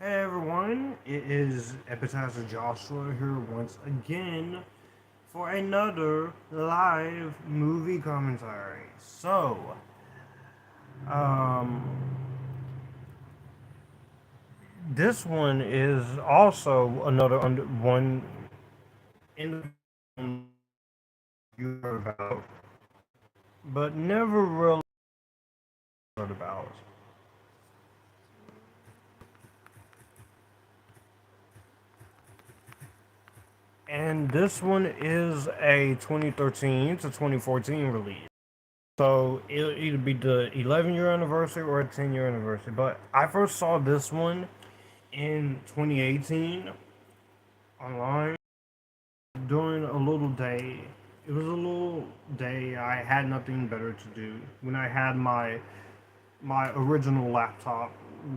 Hey everyone, it is Epictastic Joshua here once again for another live movie commentary. Um, this one is also another one in the film you heard about, but never really heard about. And this one is a 2013 to 2014 release. So it'll either be the 11-year anniversary or a 10-year anniversary. But I first saw this one in 2018 online during a little day. It was a little day I had nothing better to do when I had my original laptop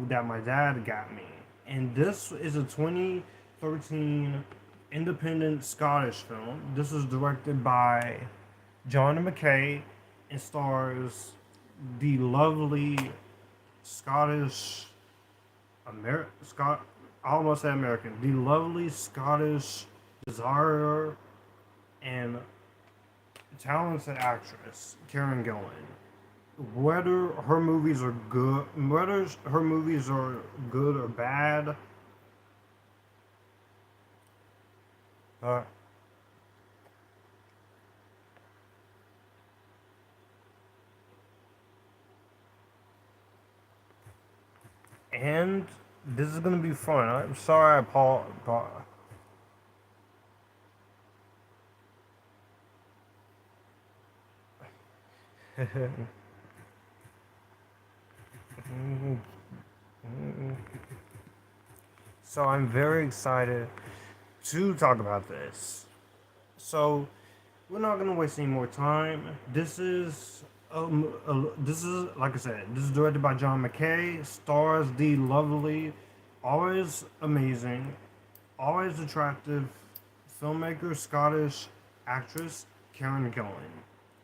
that my dad got me. And this is a 2013 independent Scottish film. This is directed by John and McKay and stars the lovely Scottish Scott I almost said American. The lovely Scottish desire and talented actress Karen Gillan. Whether her movies are good or bad, uh, and this is gonna be fun. I'm sorry, Paul. So I'm very excited to talk about this. So we're not gonna waste any more time. This is like I said. This is directed by John McKay. Stars the lovely, always amazing, always attractive filmmaker, Scottish actress Karen Gillan,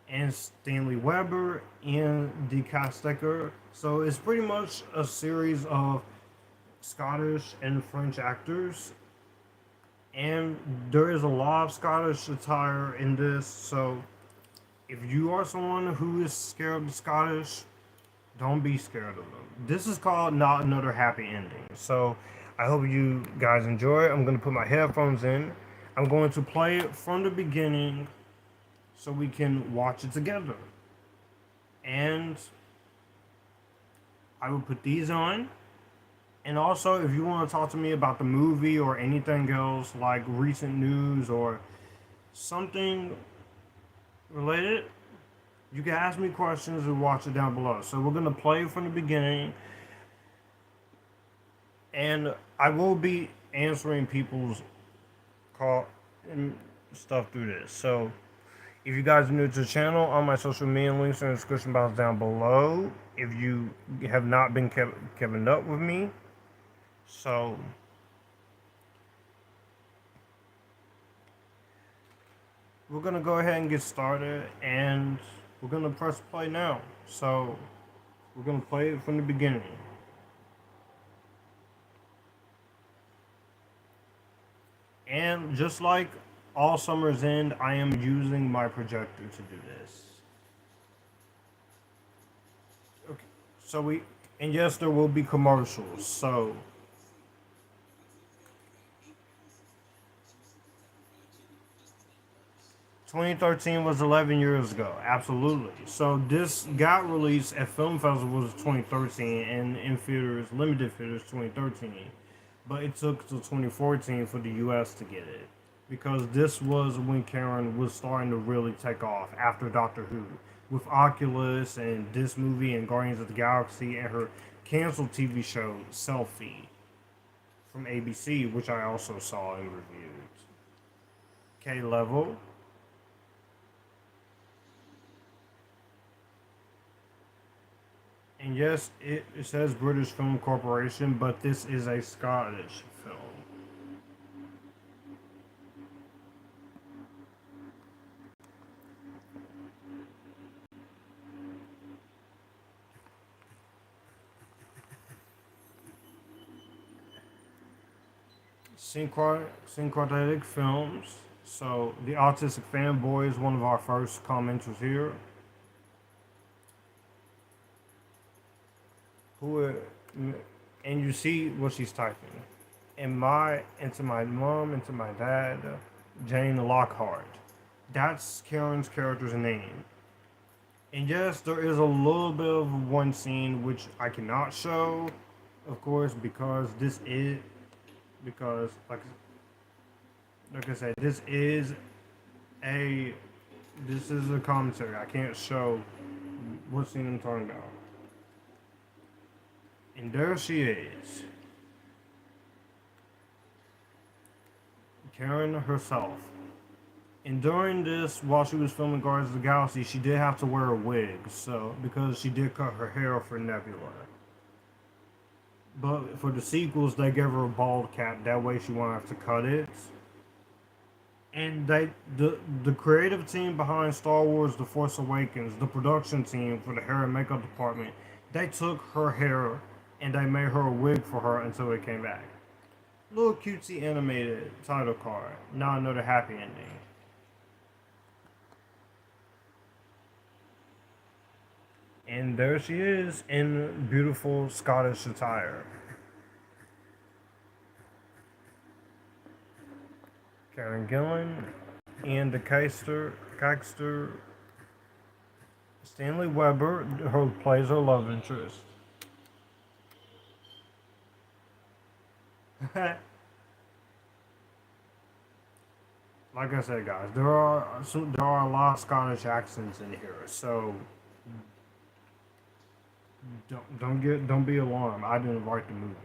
and Stanley Weber, Iain De Caestecker. So it's pretty much a series of Scottish and French actors, and there is a lot of Scottish attire in this. So if you are someone who is scared of the Scottish, don't be scared of them. This is called Not Another Happy Ending. So I hope you guys enjoy it. I'm going to put my headphones in. I'm going to play it from the beginning so we can watch it together. And I will put these on. And also, if you want to talk to me about the movie or anything else, like recent news or something related, you can ask me questions and watch it down below. So we're going to play from the beginning. And I will be answering people's call and stuff through this. So if you guys are new to the channel, all my social media links are in the description box down below. If you have not been keeping up with me, so we're gonna go ahead and get started, and we're gonna press play now. So we're gonna play it from the beginning. And just like All Summer's End, I am using my projector to do this. Okay, and yes, there will be commercials. So 2013 was 11 years ago, absolutely. So this got released at film festivals 2013 and in theaters, limited theaters 2013. But it took till 2014 for the US to get it. Because this was when Karen was starting to really take off after Doctor Who. With Oculus and this movie and Guardians of the Galaxy and her canceled TV show Selfie from ABC, which I also saw and reviewed. K Level. And yes, it says British Film Corporation, but this is a Scottish film. Synchronicity Films. So the Autistic Fanboy is one of our first commenters here. Who, and you see what she's typing. Into my mom, into my dad, Jane Lockhart. That's Karen's character's name. And yes, there is a little bit of one scene which I cannot show, of course, because because like I said, a this is a commentary. I can't show what scene I'm talking about. And there she is, Karen herself. And during this, while she was filming Guardians of the Galaxy, she did have to wear a wig, so because she did cut her hair for Nebula. But for the sequels, they gave her a bald cap. That way, she won't have to cut it. And the creative team behind Star Wars: The Force Awakens, the production team for the hair and makeup department, they took her hair and they made her a wig for her until it came back. Little cutesy animated title card. Now another happy ending. And there she is in beautiful Scottish attire. Karen Gillan, Iain De Caestecker, Stanley Weber, who plays her love interest. Like I said, guys, there are a lot of Scottish accents in here, so don't be alarmed. I didn't write the movie,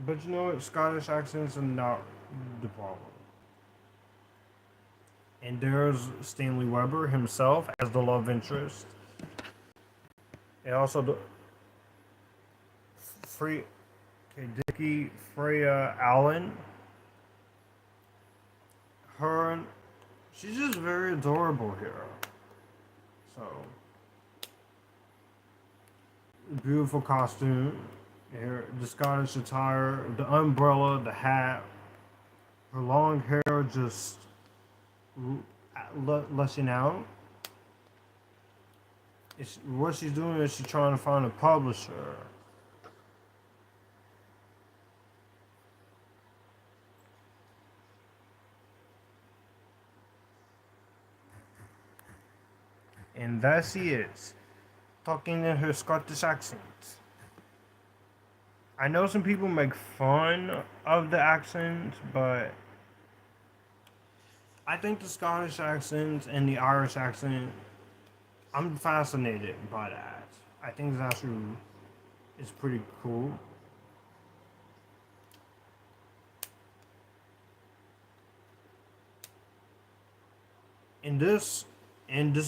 but you know what? Scottish accents are not the problem. And there's Stanley Weber himself as the love interest, and also the Dickie, Freya Allen. She's just very adorable here. So beautiful costume, the Scottish attire, the umbrella, the hat, her long hair just lushing out. What she's doing is she's trying to find a publisher. And there she is, talking in her Scottish accent. I know some people make fun of the accent, but I think the Scottish accent and the Irish accent, I'm fascinated by that. I think it's pretty cool. And this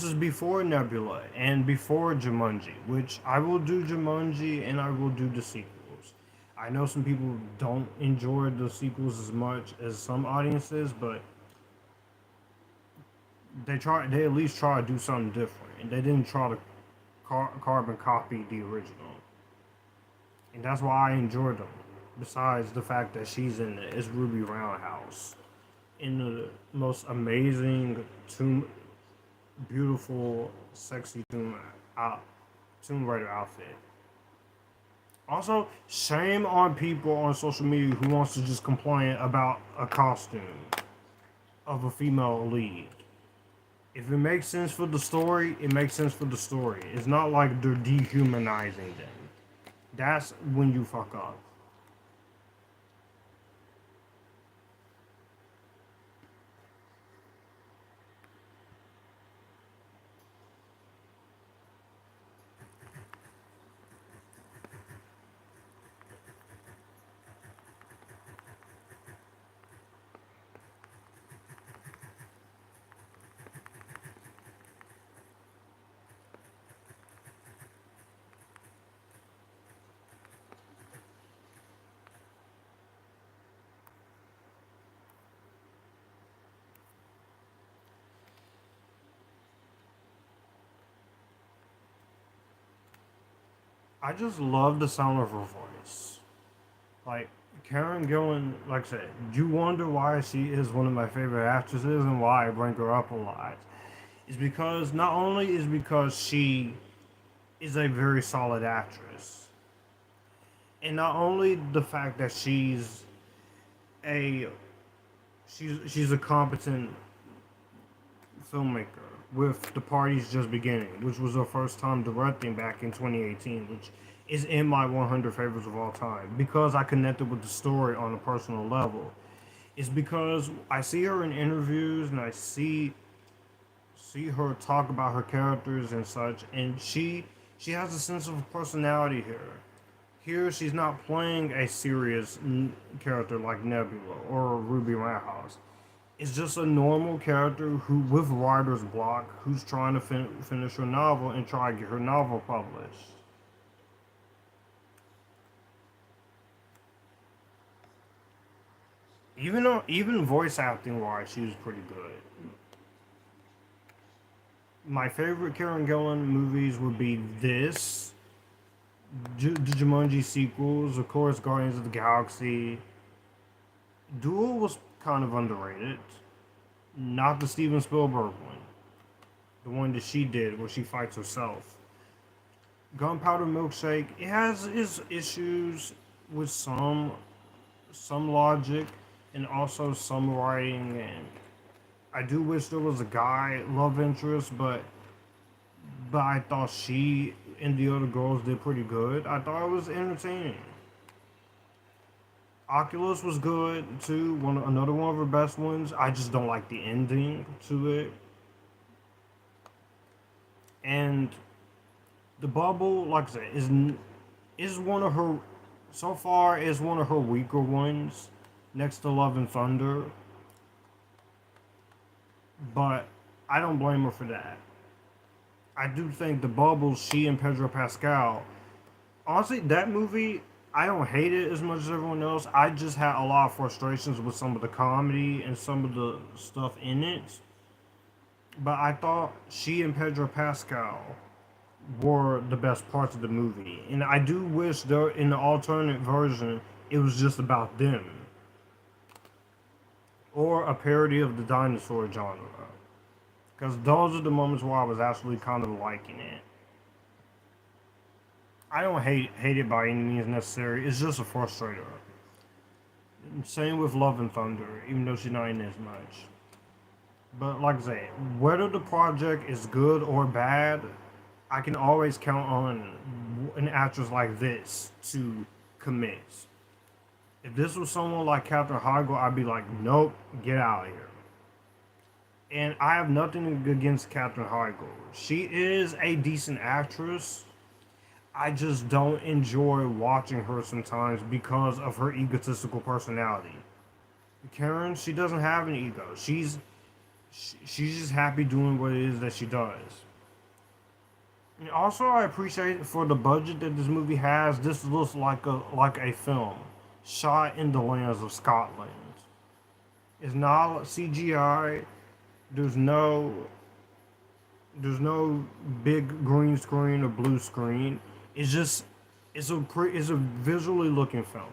is before Nebula and before Jumanji, which I will do Jumanji and I will do the sequels. I know some people don't enjoy the sequels as much as some audiences, but they at least try to do something different, and they didn't try to carbon copy the original, and that's why I enjoyed them. Besides the fact that she's in it, it's Ruby Roundhouse in the most amazing beautiful, sexy Tomb Raider outfit. Also, shame on people on social media who wants to just complain about a costume of a female lead. If it makes sense for the story, it makes sense for the story. It's not like they're dehumanizing them. That's when you fuck up. I just love the sound of her voice. Like, Karen Gillan, like I said, you wonder why she is one of my favorite actresses and why I bring her up a lot. Is because not only is because she is a very solid actress, and not only the fact that a she's a competent filmmaker with The Party's Just Beginning, which was her first time directing back in 2018, which is in my 100 favorites of all time because I connected with the story on a personal level. It's because I see her in interviews and I see her talk about her characters and such, and she has a sense of personality here. Here, she's not playing a serious character like Nebula or Ruby Roundhouse. It's just a normal character who, with writer's block, who's trying to finish her novel and try to get her novel published. Even voice acting wise, she was pretty good. My favorite Karen Gillan movies would be this, the Jumanji sequels, of course, Guardians of the Galaxy. Duel was kind of underrated. Not the Steven Spielberg one, the one that she did where she fights herself. Gunpowder Milkshake, it has its issues with some logic and also some writing, and I do wish there was a guy love interest, but I thought she and the other girls did pretty good. I thought it was entertaining. Oculus was good too. Another one of her best ones. I just don't like the ending to it. And the Bubble, like I said, is one of her so far is one of her weaker ones, next to Love and Thunder. But I don't blame her for that. I do think the Bubble, she and Pedro Pascal, honestly, that movie, I don't hate it as much as everyone else. I just had a lot of frustrations with some of the comedy and some of the stuff in it. But I thought she and Pedro Pascal were the best parts of the movie. And I do wish there in the alternate version it was just about them. Or a parody of the dinosaur genre. Because those are the moments where I was actually kind of liking it. I don't hate it by any means necessary. It's just a frustrator. Same with Love and Thunder, even though she's not in as much. But like I say, whether the project is good or bad, I can always count on an actress like this to commit. If this was someone like Katherine Heigl, I'd be like, nope, get out of here. And I have nothing against Katherine Heigl. She is a decent actress. I just don't enjoy watching her sometimes because of her egotistical personality. Karen, she doesn't have an ego. She's just happy doing what it is that she does. And also, I appreciate for the budget that this movie has. This looks like a film shot in the lands of Scotland. It's not CGI. There's no there's no big green screen or blue screen. It's just it's a visually looking film.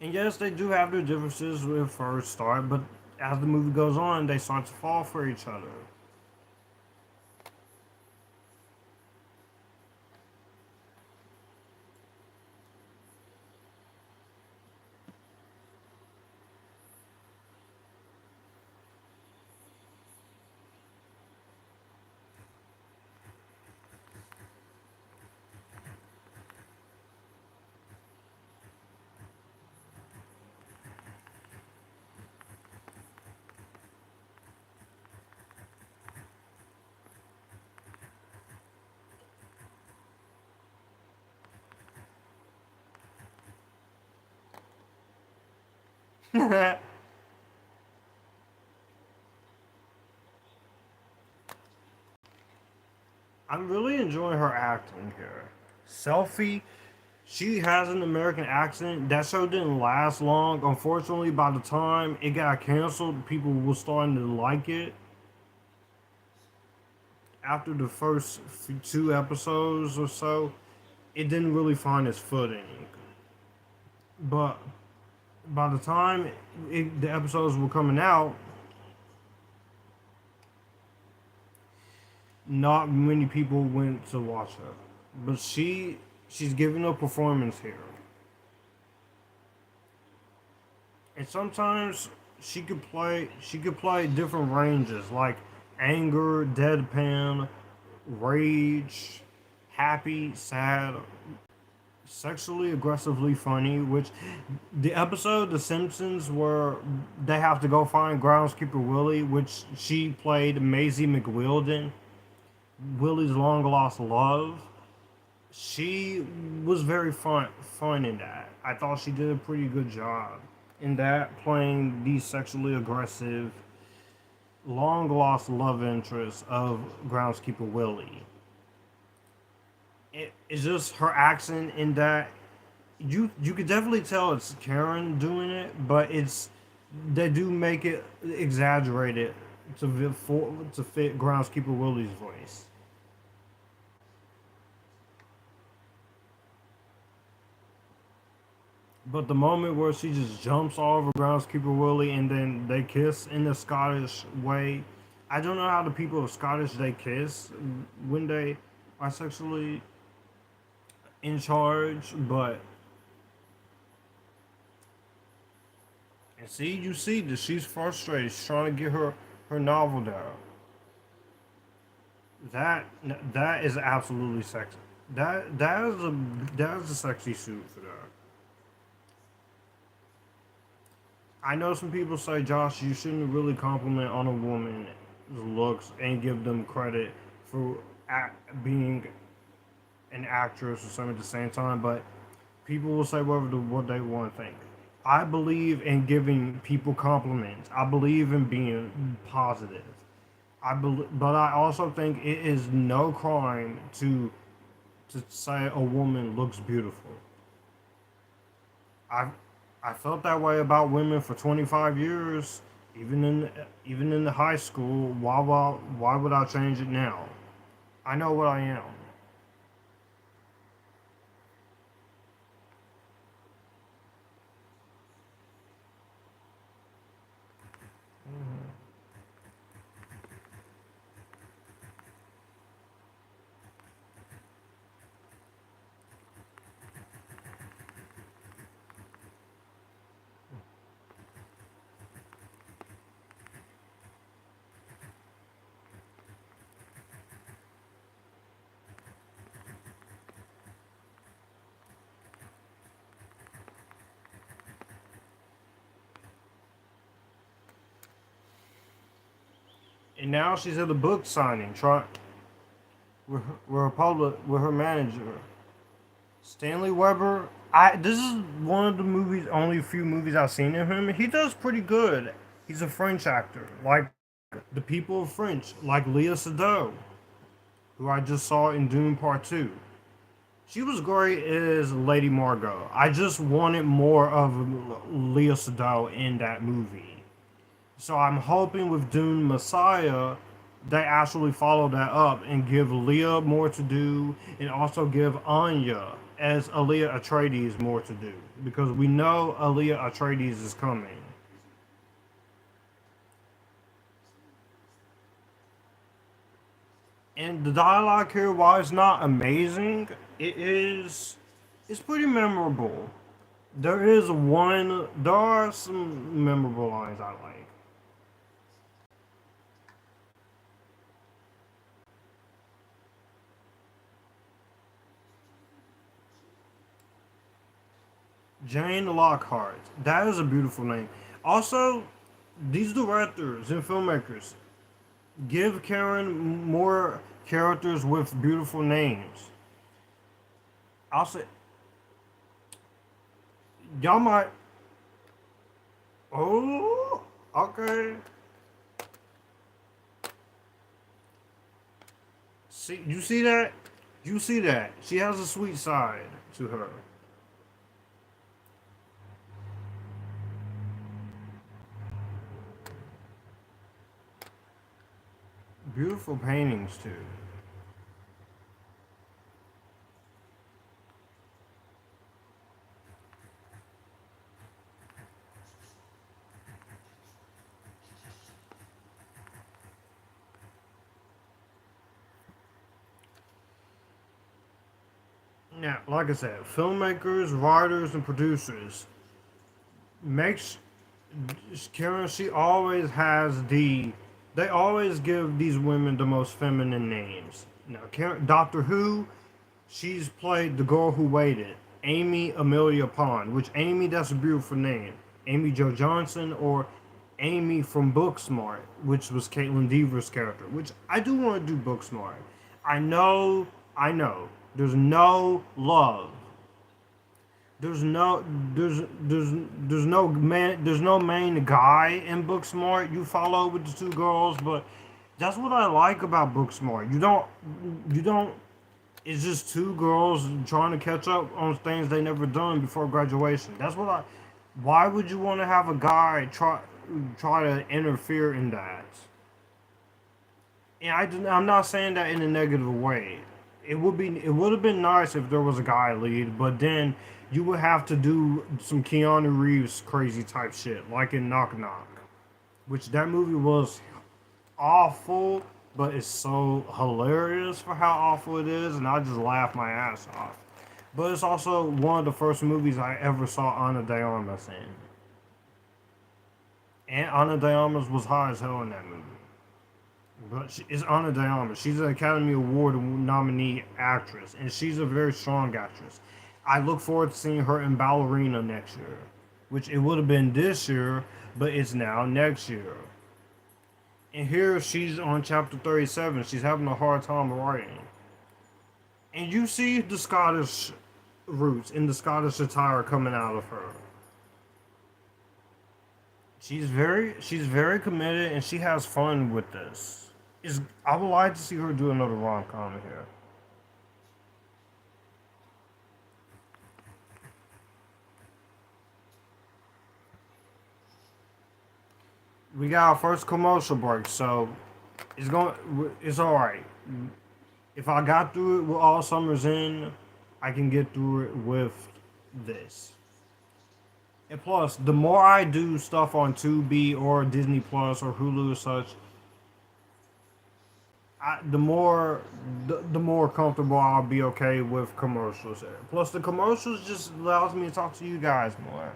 And yes, they do have their differences with first start, but as the movie goes on, they start to fall for each other. I'm really enjoying her acting here. Selfie, she has an American accent. That show didn't last long. Unfortunately, by the time it got canceled, people were starting to like it. After the first two episodes or so, it didn't really find its footing. But by the time the episodes were coming out, not many people went to watch her. But she's giving a performance here, and sometimes she could play different ranges like anger, deadpan, rage, happy, sad, sexually aggressively funny. Which the episode The Simpsons where they have to go find groundskeeper Willie, which she played Maisie McWilden, Willie's long lost love. She was very fun in that. I thought she did a pretty good job in that, playing the sexually aggressive, long lost love interest of groundskeeper Willie. It's just her accent in that you could definitely tell it's Karen doing it, but they do make it exaggerated to fit groundskeeper Willie's voice. But the moment where she just jumps all over groundskeeper Willie and then they kiss in the Scottish way, I don't know how the people of Scottish they kiss when they are sexually in charge, but and see you see that she's frustrated. She's trying to get her novel down. That that is absolutely sexy. That is a sexy suit for that. I know some people say, Josh, you shouldn't really compliment on a woman's looks and give them credit for being an actress or something at the same time, but people will say what they want to think. I believe in giving people compliments. I believe in being positive. But I also think it is no crime to say a woman looks beautiful. I I felt that way about women for 25 years, even in the high school. Why would I change it now? I know what I am. And now she's at a book signing, trying with her manager, Stanley Weber. This is one of the movies, only few movies I've seen of him. He does pretty good. He's a French actor, like the people of French, like Leah Sado, who I just saw in Dune Part Two. She was great as Lady Margot. I just wanted more of Leah Sado in that movie. So I'm hoping with Dune Messiah, they actually follow that up and give Leah more to do, and also give Anya as Aaliyah Atreides more to do, because we know Aaliyah Atreides is coming. And the dialogue here, while it's not amazing, it's pretty memorable. There are some memorable lines I like. Jane Lockhart. That is a beautiful name. Also, these directors and filmmakers give Karen more characters with beautiful names. I'll say, y'all might. Oh, okay. See, you see that? You see that? She has a sweet side to her. Beautiful paintings too. Now, like I said, filmmakers, writers, and producers makes Karen. She always has the. They always give these women the most feminine names. Now, Karen, Doctor Who, she's played the girl who waited, Amy Amelia Pond, which Amy, that's a beautiful name. Amy Jo Johnson or Amy from Booksmart, which was Caitlin Deaver's character, which I do want to do Booksmart. I know, there's no love. There's no, there's no main guy in Booksmart you follow with the two girls, but that's what I like about Booksmart. You don't it's just two girls trying to catch up on things they never done before graduation. That's what I. Why would you want to have a guy try to interfere in that? And I'm not saying that in a negative way. It would have been nice if there was a guy lead, but then you would have to do some Keanu Reeves crazy type shit, like in Knock Knock, which that movie was awful, but it's so hilarious for how awful it is, and I just laugh my ass off. But it's also one of the first movies I ever saw Ana de Armas in. And Ana de Armas was high as hell in that movie. But it's Ana de Armas. She's an Academy Award nominee actress, and she's a very strong actress. I look forward to seeing her in Ballerina next year, which it would have been this year, but it's now next year. And here she's on chapter 37. She's having a hard time writing. And you see the Scottish roots and the Scottish attire coming out of her. She's very committed and she has fun with this. I would like to see her do another rom-com here. We got our first commercial break, so it's all right. If I got through it with All Summer's In, I can get through it with this. And plus, the more I do stuff on Tubi or Disney Plus or Hulu or such, the more comfortable I'll be okay with commercials. Plus, the commercials just allows me to talk to you guys more.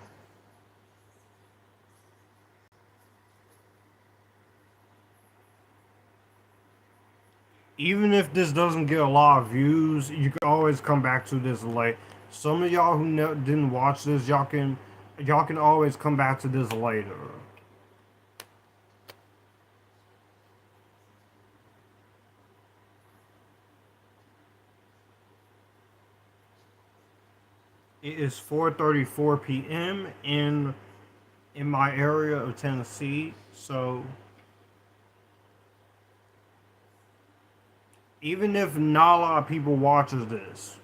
Even if this doesn't get a lot of views, you can always come back to this late. Some of y'all who didn't watch this, y'all can always come back to this later. It is 4:34 p.m. in my area of Tennessee, so even if not a lot of people watches this,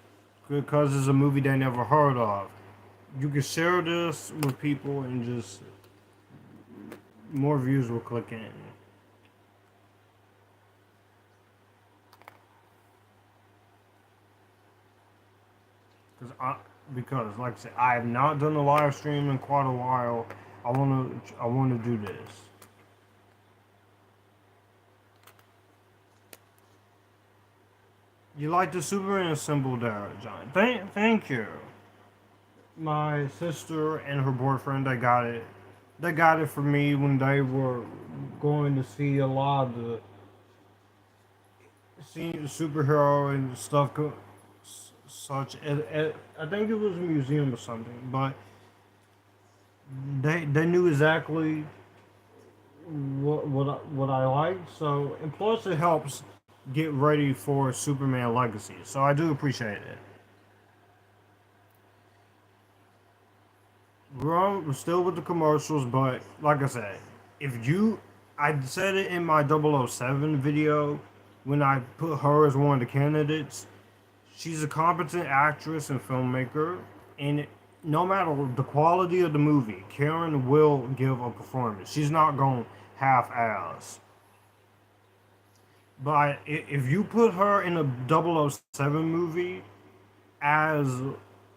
because it's a movie they never heard of, you can share this with people and just more views will click in. Because like I said, I have not done a live stream in quite a while. I wanna do this. You like the Superman symbol there, John? Thank you. My sister and her boyfriend, they got it. They got it for me when they were going to see a lot of the superhero and stuff. Such, I think it was a museum or something, but they knew exactly what I liked. So, and plus it helps get ready for Superman Legacy. So I do appreciate it. We're still with the commercials, but like I said, if you, I said it in my 007 video when I put her as one of the candidates. She's a competent actress and filmmaker, and no matter the quality of the movie, Karen will give a performance. She's not going half-ass. But if you put her in a 007 movie as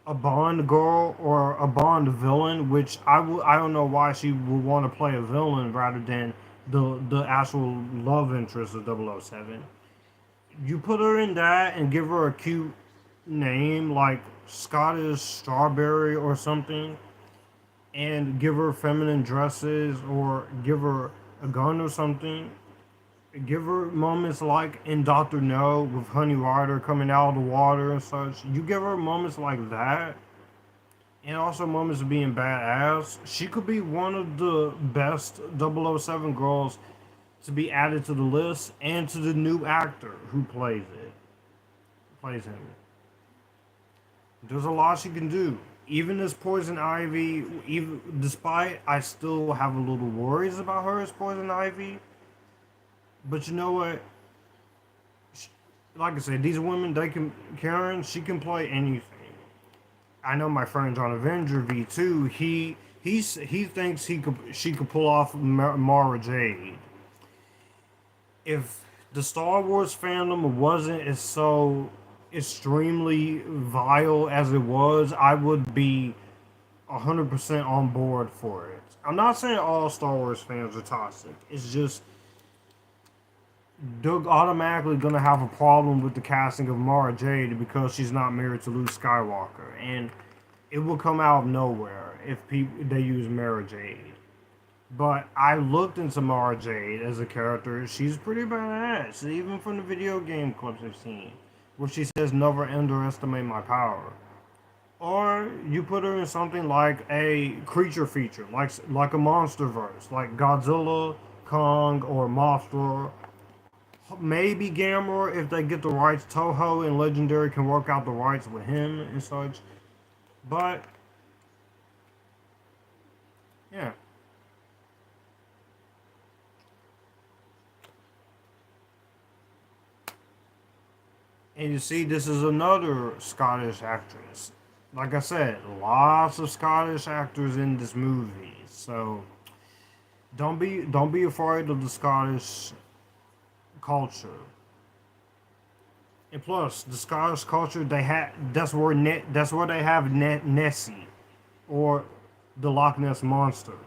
a Bond girl or a Bond villain, which I don't know why she would want to play a villain rather than the actual love interest of 007. You put her in that and give her a cute name like Scottish Strawberry or something, and give her feminine dresses or give her a gun or something. Give her moments like in Doctor No with Honey Rider coming out of the water and such. You give her moments like that, and also moments of being badass. She could be one of the best 007 girls to be added to the list and to the new actor who plays him. There's a lot she can do. Even as Poison Ivy, even despite I still have a little worries about her as Poison Ivy. But you know what? Like I said, these women, they can. Karen, she can play anything. I know my friend on Avenger V2. He thinks she could pull off Mara Jade. If the Star Wars fandom wasn't as so extremely vile as it was, I would be 100% on board for it. I'm not saying all Star Wars fans are toxic. It's just they're automatically gonna have a problem with the casting of Mara Jade because she's not married to Luke Skywalker, and it will come out of nowhere if they use Mara Jade. But I looked into Mara Jade as a character. She's pretty badass, even from the video game clips I've seen, where she says, "Never underestimate my power." Or you put her in something like a creature feature, like a monster verse, like Godzilla, Kong, or Mothra. Maybe Gamora if they get the rights. Toho and Legendary can work out the rights with him and such. But yeah. And you see, this is another Scottish actress. Like I said, lots of Scottish actors in this movie. So don't be afraid of the Scottish culture. And plus, the Scottish culture that's where they have Nessie, or the Loch Ness monster.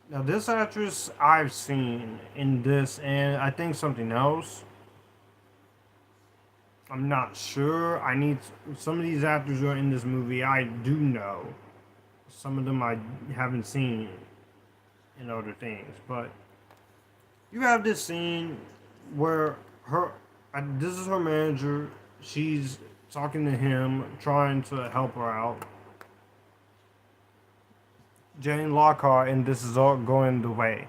Now, this actress I've seen in this, and I think something else. I'm not sure. Some of these actors who are in this movie. I do know. Some of them I haven't seen in other things, but you have this scene where this is her manager. She's talking to him, trying to help her out. Jane Lockhart, and this is all going the way.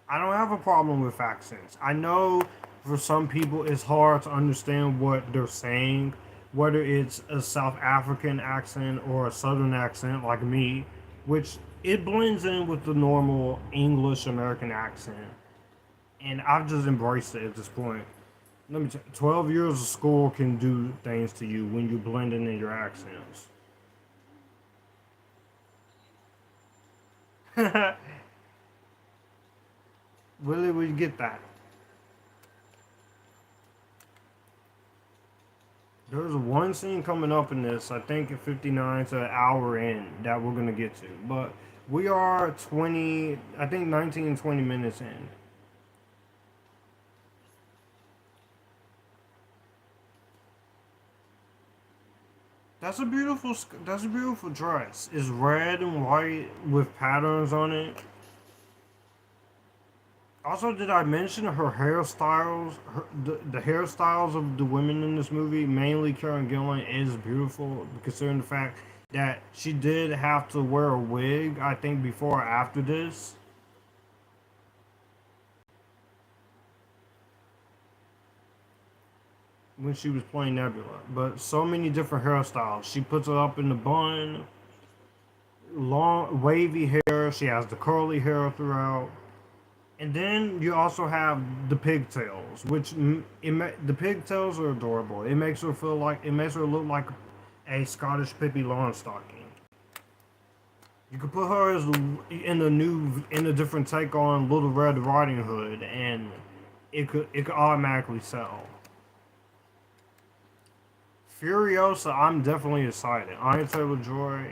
I don't have a problem with accents. I know for some people it's hard to understand what they're saying, whether it's a South African accent or a Southern accent like me, which it blends in with the normal English American accent. And I've just embraced it at this point. 12 years of school can do things to you when you blend in your accents. Really, we get that. There's one scene coming up in this, I think at 59 to an hour in, that we're gonna get to. But we are 20, I think 19, 20 minutes in. That's a beautiful dress. It's red and white with patterns on it. Also, did I mention her hairstyles? The hairstyles of the women in this movie, mainly Karen Gillan, is beautiful, considering the fact that she did have to wear a wig, I think, before or after this. When she was playing Nebula. But so many different hairstyles. She puts it up in the bun, long, wavy hair. She has the curly hair throughout. And then you also have the pigtails, which the pigtails are adorable. It makes her look like a Scottish Pippi Longstocking. You could put her as in a different take on Little Red Riding Hood, and it could automatically sell. Furiosa, I'm definitely excited. Anya Taylor-Joy,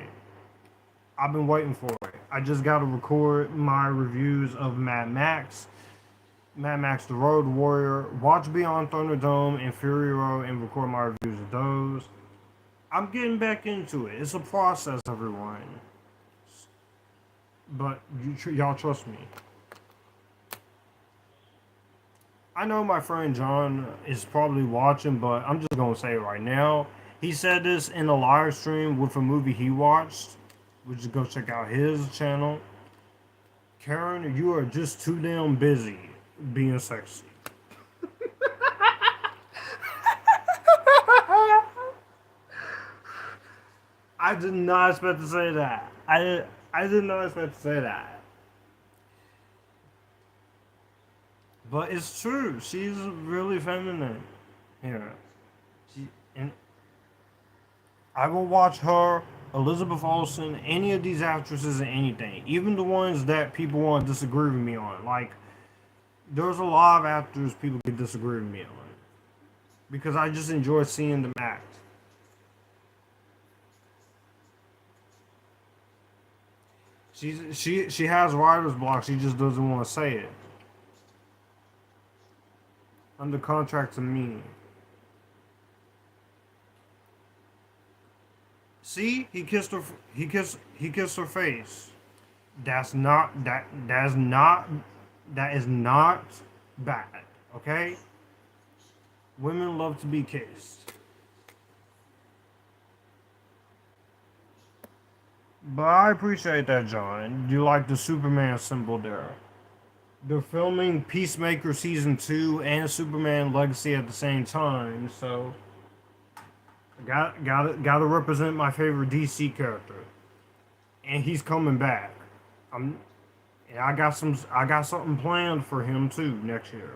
I've been waiting for it. I just got to record my reviews of Mad Max The Road Warrior, watch Beyond Thunderdome and Fury Road, and record my reviews of those. I'm getting back into it. It's a process, everyone. But y'all trust me. I know my friend John is probably watching, but I'm just gonna say it right now. He said this in a live stream with a movie he watched. Which is go check out his channel. Karen, you are just too damn busy being sexy. I did not expect to say that. I did not expect to say that. But it's true. She's really feminine. Yeah. She and I will watch her, Elizabeth Olsen, any of these actresses in anything. Even the ones that people want to disagree with me on. Like there's a lot of actors people can disagree with me on. Because I just enjoy seeing them act. She has writer's block. She just doesn't want to say it. Under contract to me. See, he kissed her face. That's not that is not bad. Okay? Women love to be kissed. But I appreciate that, John. You like the Superman symbol there. They're filming Peacemaker season 2 and Superman Legacy at the same time, so gotta represent my favorite DC character, and he's coming back. I'm, and I got something planned for him too next year.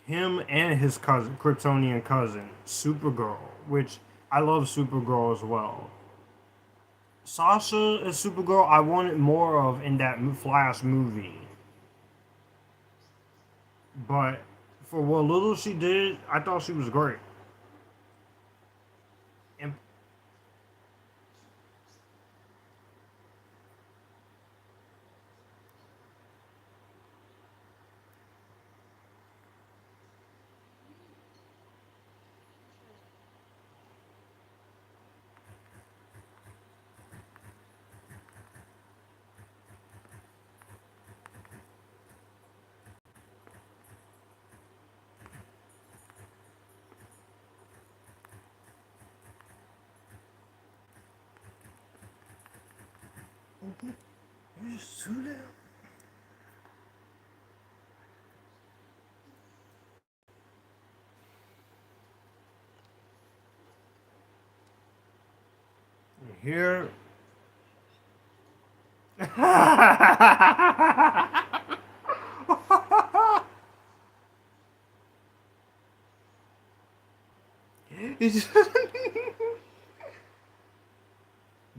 Him and his cousin, Kryptonian cousin, Supergirl, which I love Supergirl as well. Sasha as Supergirl, I wanted more of in that Flash movie. But for what little she did, I thought she was great. And you just sue them. Here.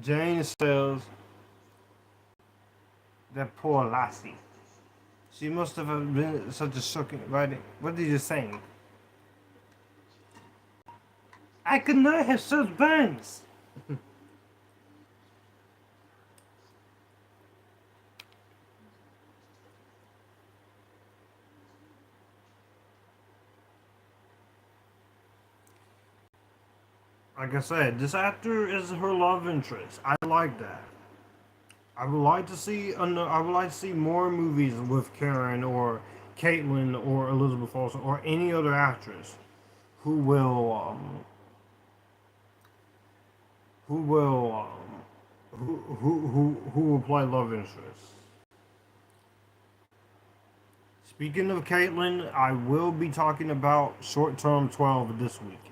Jane says that poor lassie. She must have been such a shocking writing. What did you say? I could not have such bangs. Like I said, this actor is her love interest. I like that. I would like to see I would like to see more movies with Karen or Caitlin or Elizabeth Olsen or any other actress who will who will who will play love interests. Speaking of Caitlin, I will be talking about Short Term 12 this weekend.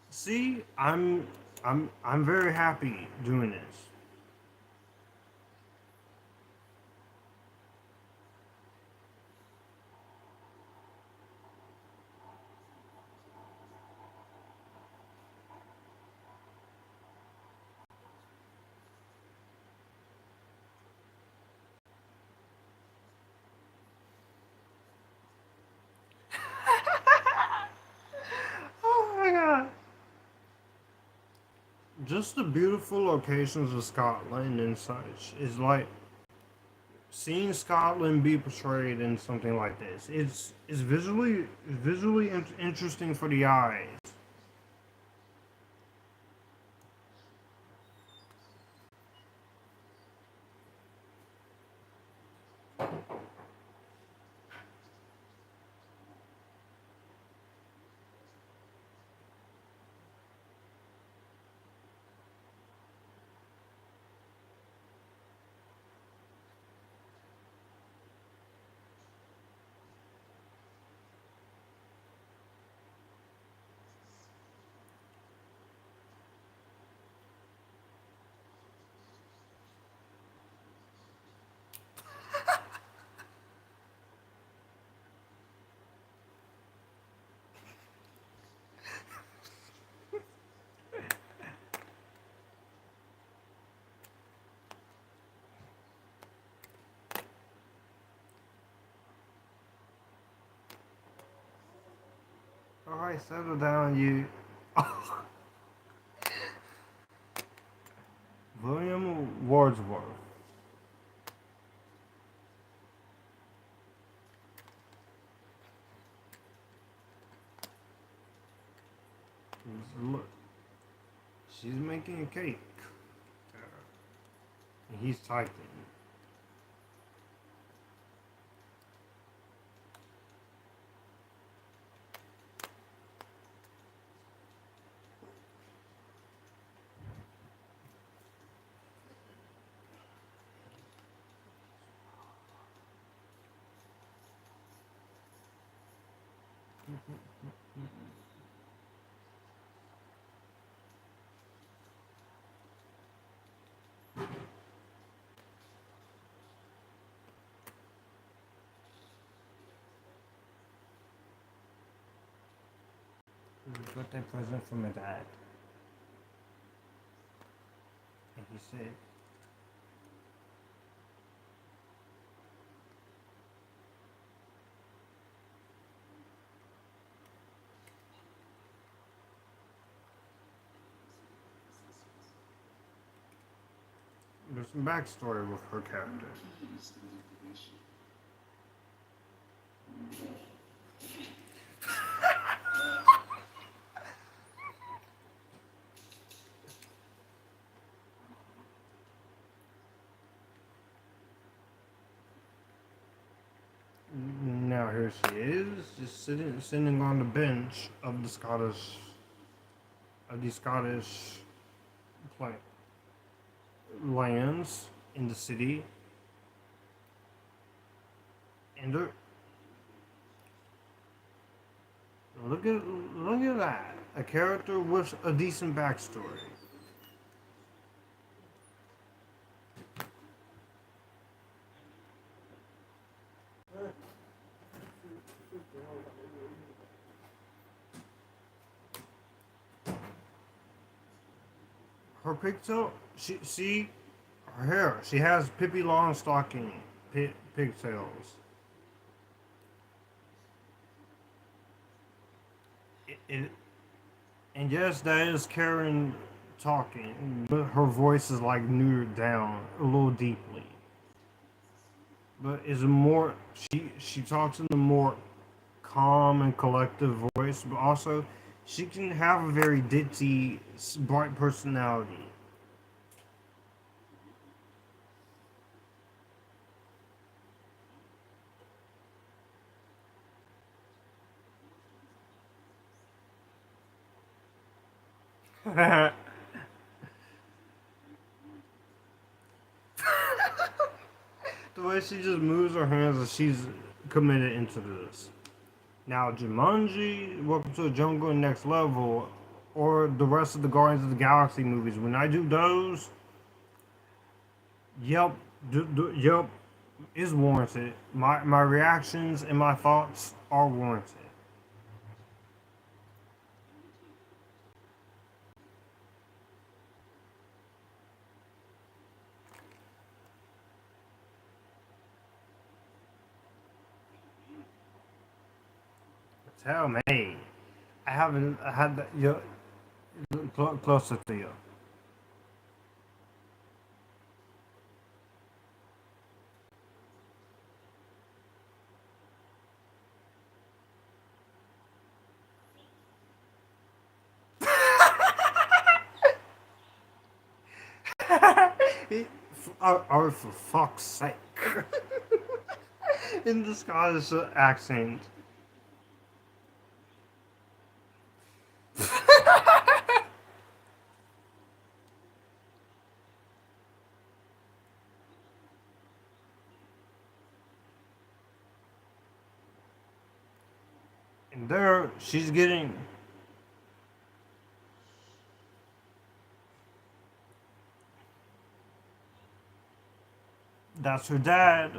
See, I'm very happy doing this. just the beautiful locations of Scotland and such is like seeing Scotland be portrayed in something like this. It's visually interesting for the eyes. All right, settle down, you. William Wordsworth. Look, she's making a cake. And he's typing. Birthday present from my dad. And he said, there's some backstory with her character. Now here she is, just sitting on the bench of the Scottish plant lands in the city, and look at that, a character with a decent backstory. Her pigtail, her hair. She has Pippi Longstocking pigtails. And yes, that is Karen talking, but her voice is like neutered down a little deeply. But is more she talks in a more calm and collective voice, but also she can have a very ditzy, bright personality. The way she just moves her hands as she's committed into this. Now, Jumanji, Welcome to the Jungle, and Next Level, or the rest of the Guardians of the Galaxy movies, when I do those, yep, yep, is warranted. My reactions and my thoughts are warranted. Tell me, I haven't had that. Closer to you. Or for fuck's sake. In the Scottish accent. And there, she's getting. That's her dad.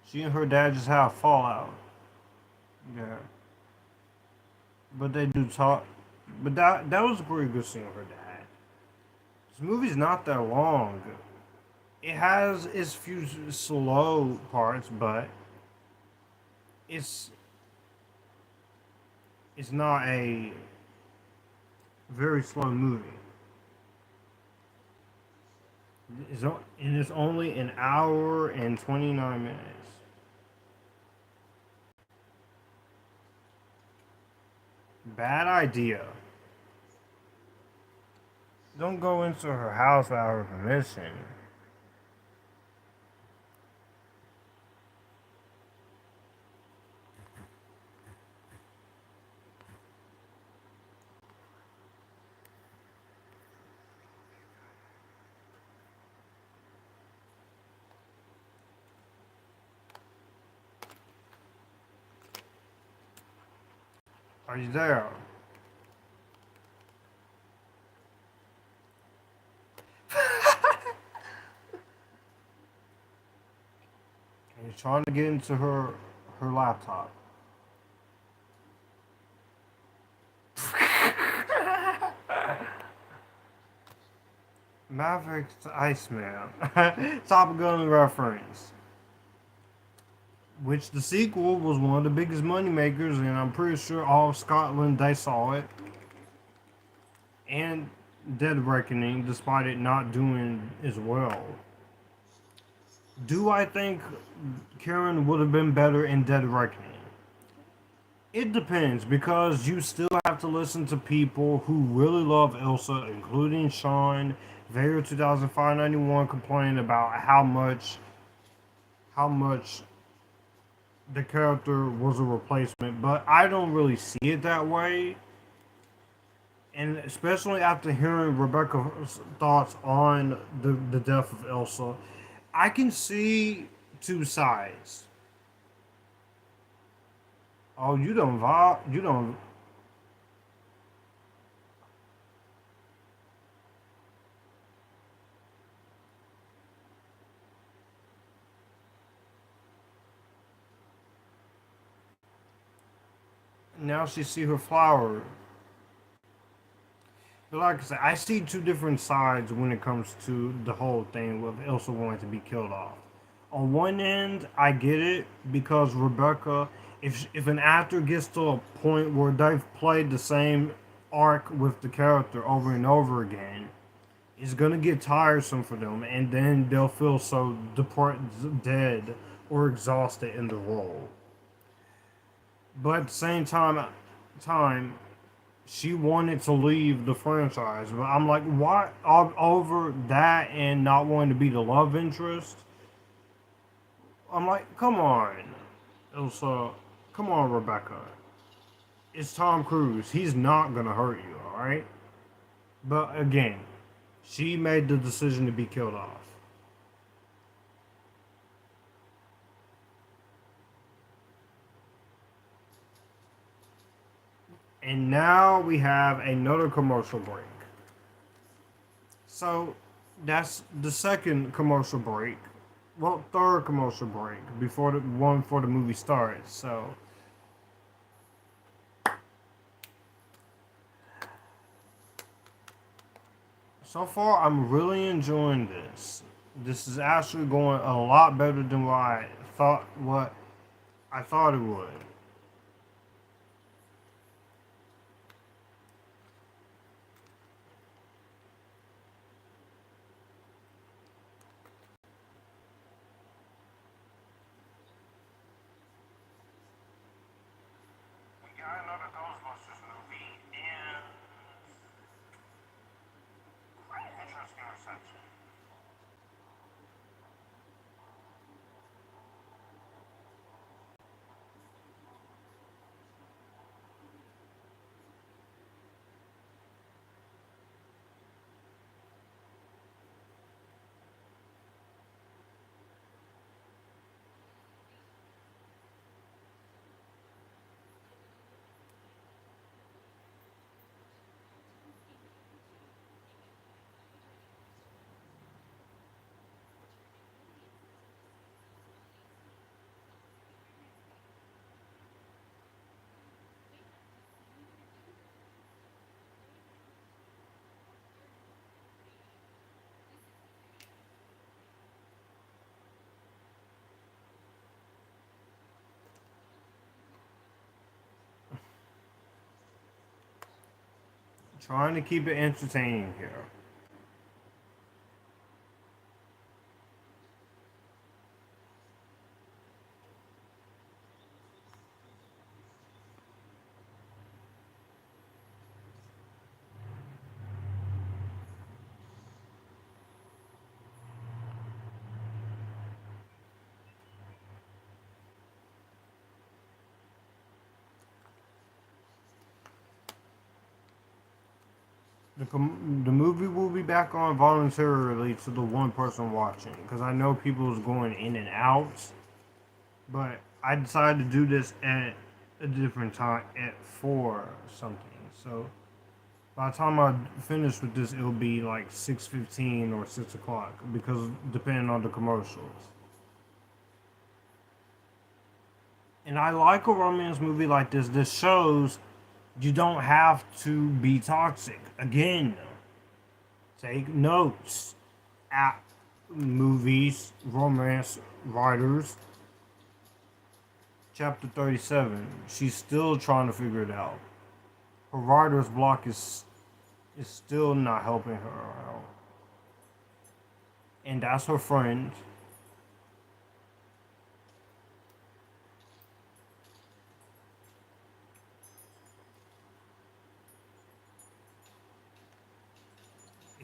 She and her dad just have a fallout. Yeah. But they do talk. But that was a pretty good scene with her dad. This movie's not that long. It has its few slow parts, but it's it's not a very slow movie. And it's only an hour and 29 minutes. Bad idea. Don't go into her house without her permission. Are you there? And he's trying to get into her laptop. Maverick's the Iceman. Top Gun reference. Which the sequel was one of the biggest money makers, and I'm pretty sure all of Scotland they saw it. And Dead Reckoning, despite it not doing as well. Do I think Karen would have been better in Dead Reckoning? It depends, because you still have to listen to people who really love Elsa, including Sean. Vader 2005-91 complaining about how much the character was a replacement, but I don't really see it that way. And especially after hearing Rebecca's thoughts on the death of Elsa, I can see two sides. Oh, you don't vibe. You don't. Now she see her flower. But like I said, I see two different sides when it comes to the whole thing with Elsa wanting to be killed off. On one end, I get it because Rebecca, if an actor gets to a point where they've played the same arc with the character over and over again, it's gonna get tiresome for them, and then they'll feel so dead or exhausted in the role. But at the same time, she wanted to leave the franchise. But I'm like, why over that and not wanting to be the love interest? I'm like, come on, Elsa, come on, Rebecca. It's Tom Cruise. He's not gonna hurt you, all right? But again, she made the decision to be killed off. And now we have another commercial break. So that's the second commercial break. Well, third commercial break before the one before the movie starts. So far, I'm really enjoying this. This is actually going a lot better than what I thought it would. We got another Ghostbusters movie and quite an interesting reception. Trying to keep it entertaining here. The movie will be back on voluntarily to the one person watching because I know people is going in and out, but I decided to do this at a different time at 4 something. So by the time I finish with this, it'll be like 6:15 or 6 o'clock because depending on the commercials. And I like a romance movie like this. This shows you don't have to be toxic. Again, take notes at movies, romance writers. Chapter 37. She's still trying to figure it out. Her writer's block is still not helping her out. And that's her friend.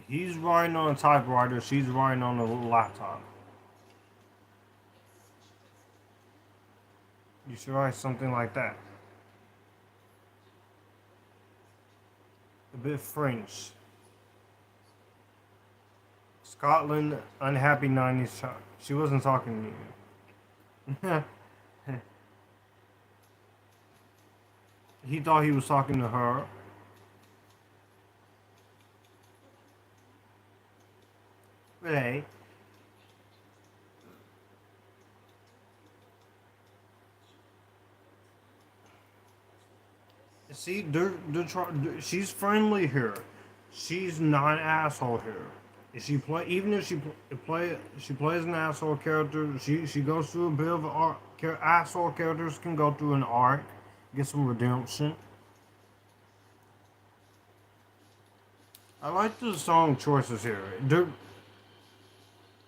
He's writing on a typewriter, she's writing on a laptop. You should write something like that. A bit French. Scotland, unhappy 90s child. She wasn't talking to you. He thought he was talking to her. But hey. See, she's friendly here. She's not an asshole here. If she play, even if she plays an asshole character. She goes through a bit of an arc. Asshole characters can go through an arc, get some redemption. I like the song choices here.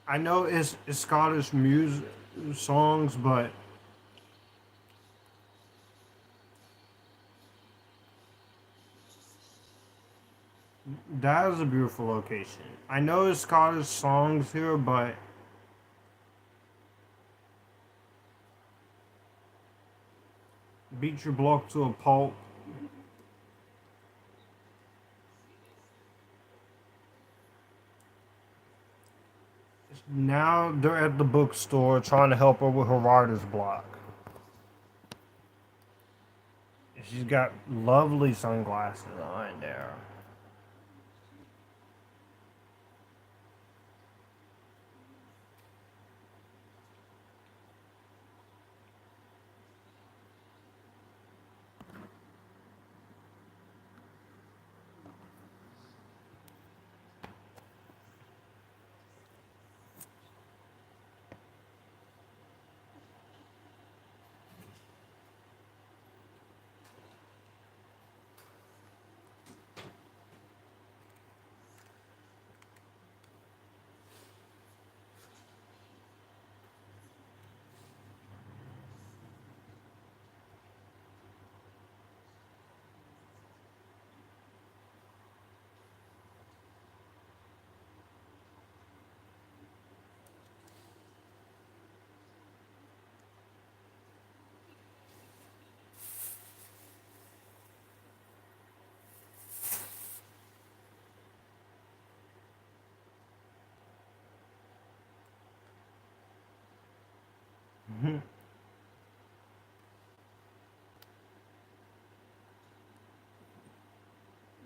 I know it's Scottish music songs, but that is a beautiful location. I know it's Scottish songs here, but beat your block to a pulp. Now they're at the bookstore trying to help her with her writer's block. She's got lovely sunglasses on there.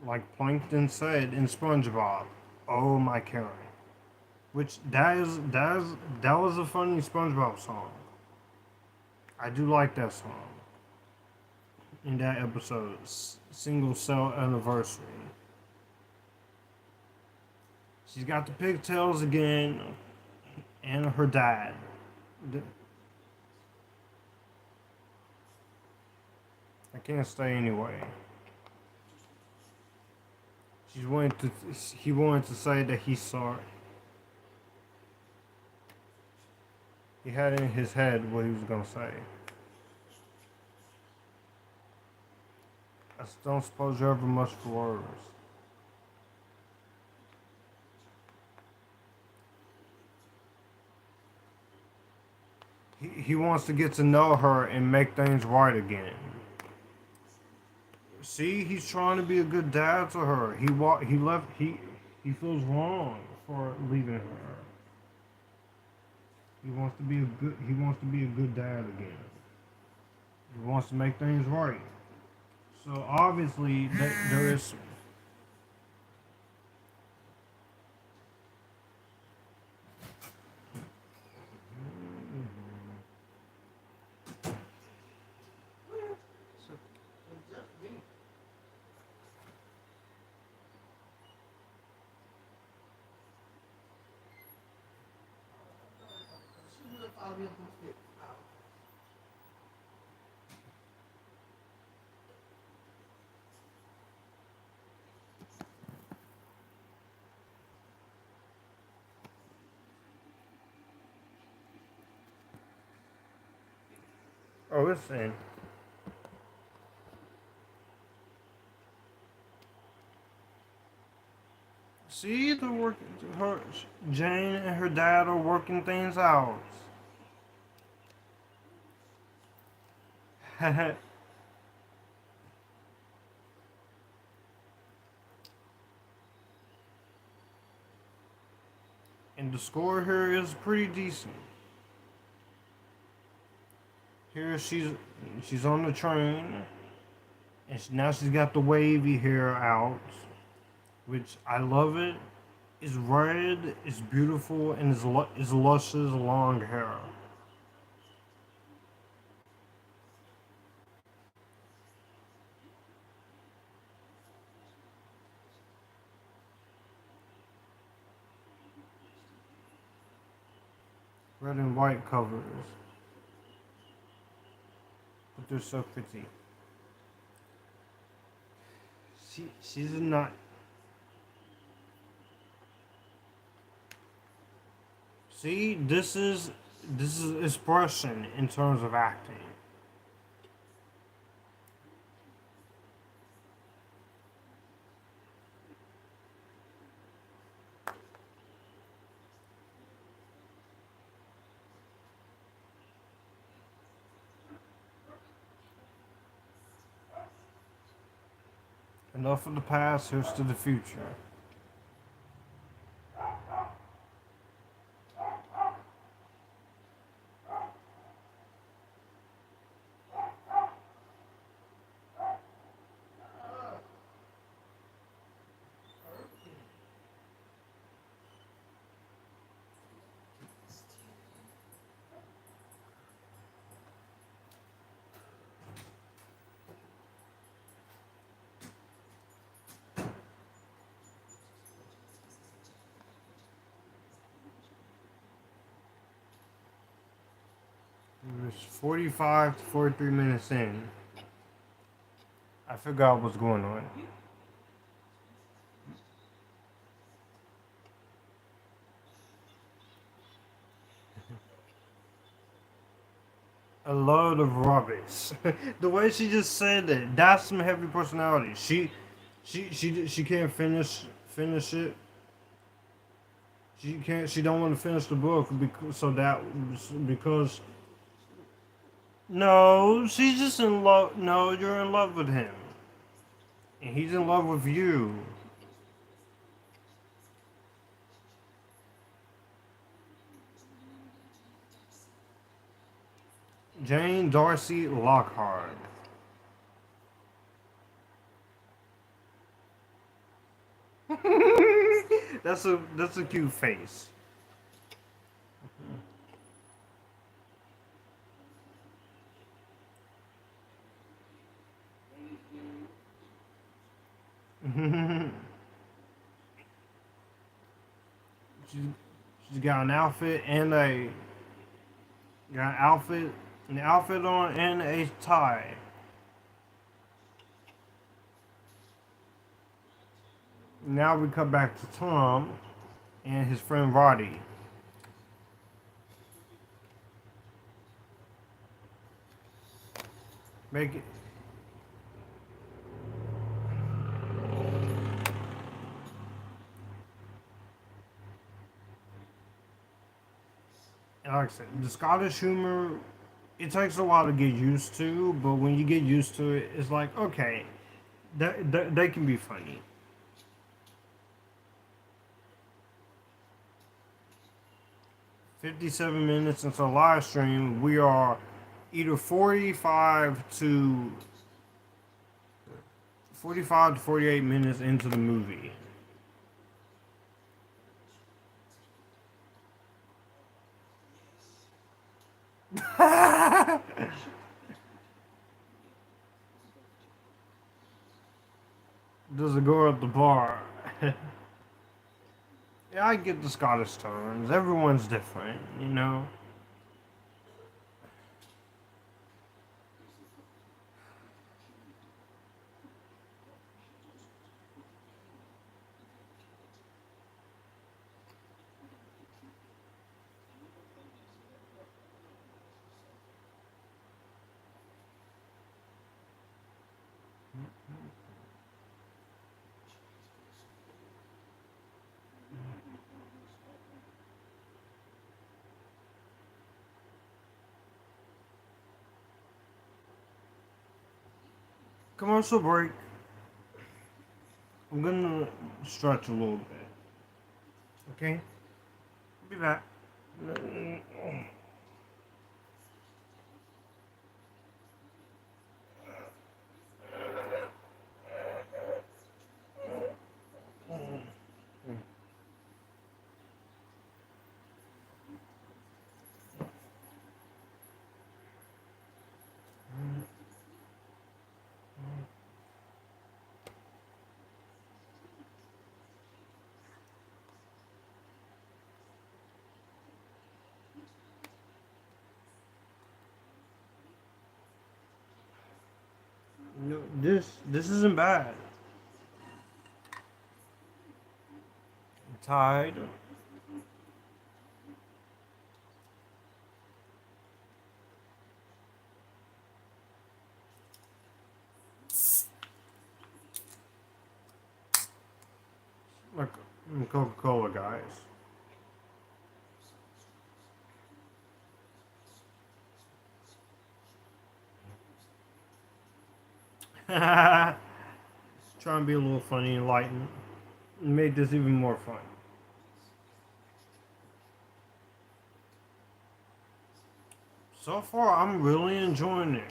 Like Plankton said in SpongeBob, "Oh my Karen," which that was a funny SpongeBob song. I do like that song in that episode, single cell anniversary. She's got the pigtails again, and her dad. I can't stay anyway. he wanted to say that he's sorry. He had in his head what he was gonna say. I don't suppose you're ever much for words. He wants to get to know her and make things right again. See, he's trying to be a good dad to her. He feels wrong for leaving her. He wants to be a good dad again. He wants to make things right. So obviously there is. Oh, it's in. See, her Jane and her dad are working things out. And the score here is pretty decent. Here she's on the train, and now she's got the wavy hair out, which I love it. It's red, it's beautiful, and it's luscious long hair. Red and white covers, but they're so pretty. She's not. See, this is expression in terms of acting. Enough of the past, here's to the future. It was 45 to 43 minutes in. I forgot what's going on. A load of rubbish. The way she just said it, that's some heavy personality. She can't finish it. She can't. She don't want to finish the book because. No, she's just in love. No, you're in love with him, and he's in love with you. Jane Darcy Lockhart. That's a cute face. she's, she's got an outfit and an outfit on and a tie. Now we cut back to Tom and his friend Roddy. Make it. And like I said, the Scottish humor, it takes a while to get used to, but when you get used to it, it's like, okay, they can be funny. 57 minutes into a live stream, we are either 45 to 48 minutes into the movie. Does it go at the bar? Yeah, I get the Scottish tones. Everyone's different, you know? Commercial break. I'm gonna stretch a little bit. Okay? Be back. No, this isn't bad. Tide. Like Coca-Cola guys. Trying to be a little funny and lighten. Make this even more fun. So far, I'm really enjoying it.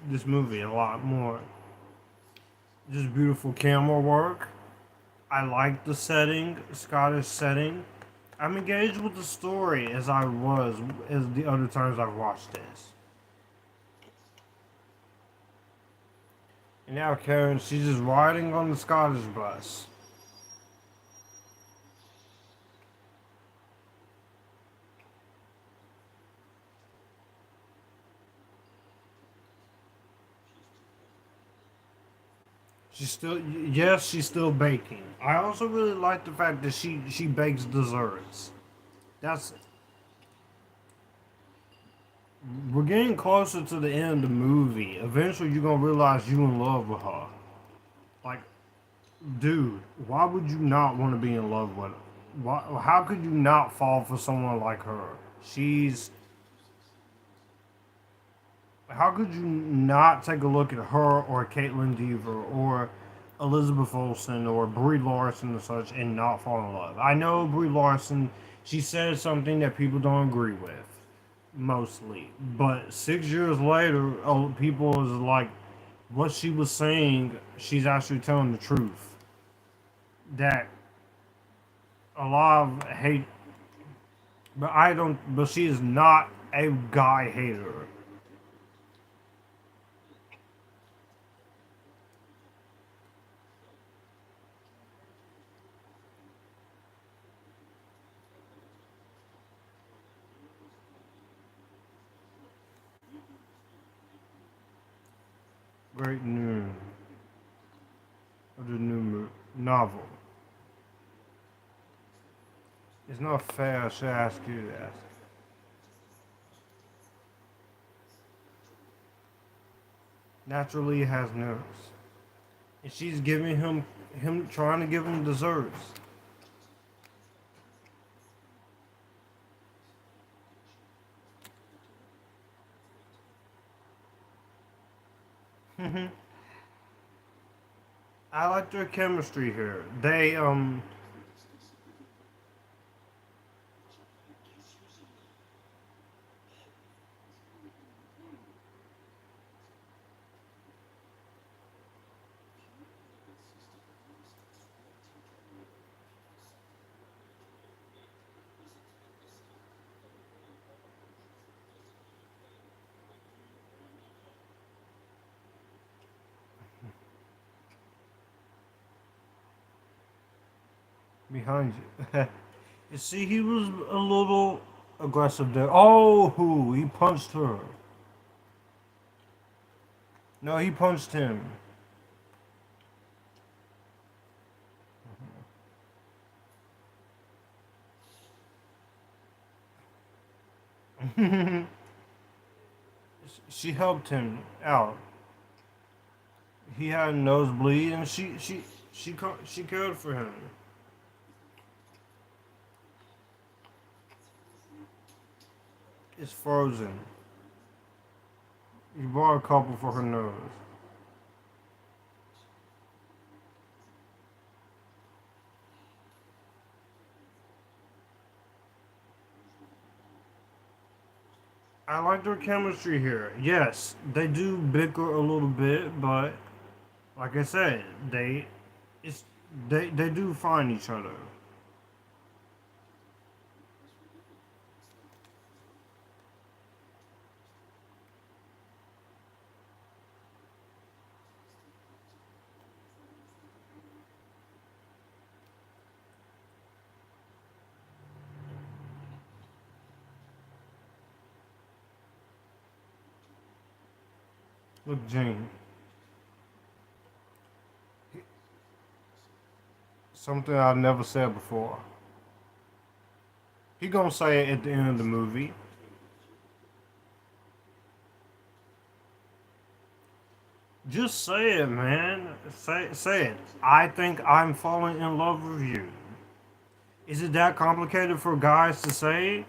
This movie a lot more. Just beautiful camera work. I like the setting, Scottish setting. I'm engaged with the story as I was as the other times I've watched this. And now Karen, she's just riding on the Scottish bus. She's still, yes, she's still baking. I also really like the fact that she bakes desserts. That's We're getting closer to the end of the movie. Eventually, you're gonna realize you in love with her. Like, dude, why would you not want to be in love with her? Why, how could you not fall for someone like her? She's. How could you not take a look at her or Caitlin Dever or Elizabeth Olsen or Brie Larson and such and not fall in love? I know Brie Larson, she said something that people don't agree with, mostly. But 6 years later, people is like, what she was saying, she's actually telling the truth. That a lot of hate, but I don't, but she is not a guy hater. Great news of the new novel. It's not fair I should ask you that. Naturally has nerves. And she's giving him trying to give him desserts. I like their chemistry here. Behind you. You see, he was a little aggressive there. Oh, who? He punched her. No, he punched him. She helped him out. He had a nosebleed, and she cared for him. It's frozen. You bought a couple for her nose. I like their chemistry here. Yes, they do bicker a little bit, but like I said, it's they do find each other. Look, Jane, something I've never said before. He gonna say it at the end of the movie. Just say it, man. Say it. I think I'm falling in love with you. Is it that complicated for guys to say?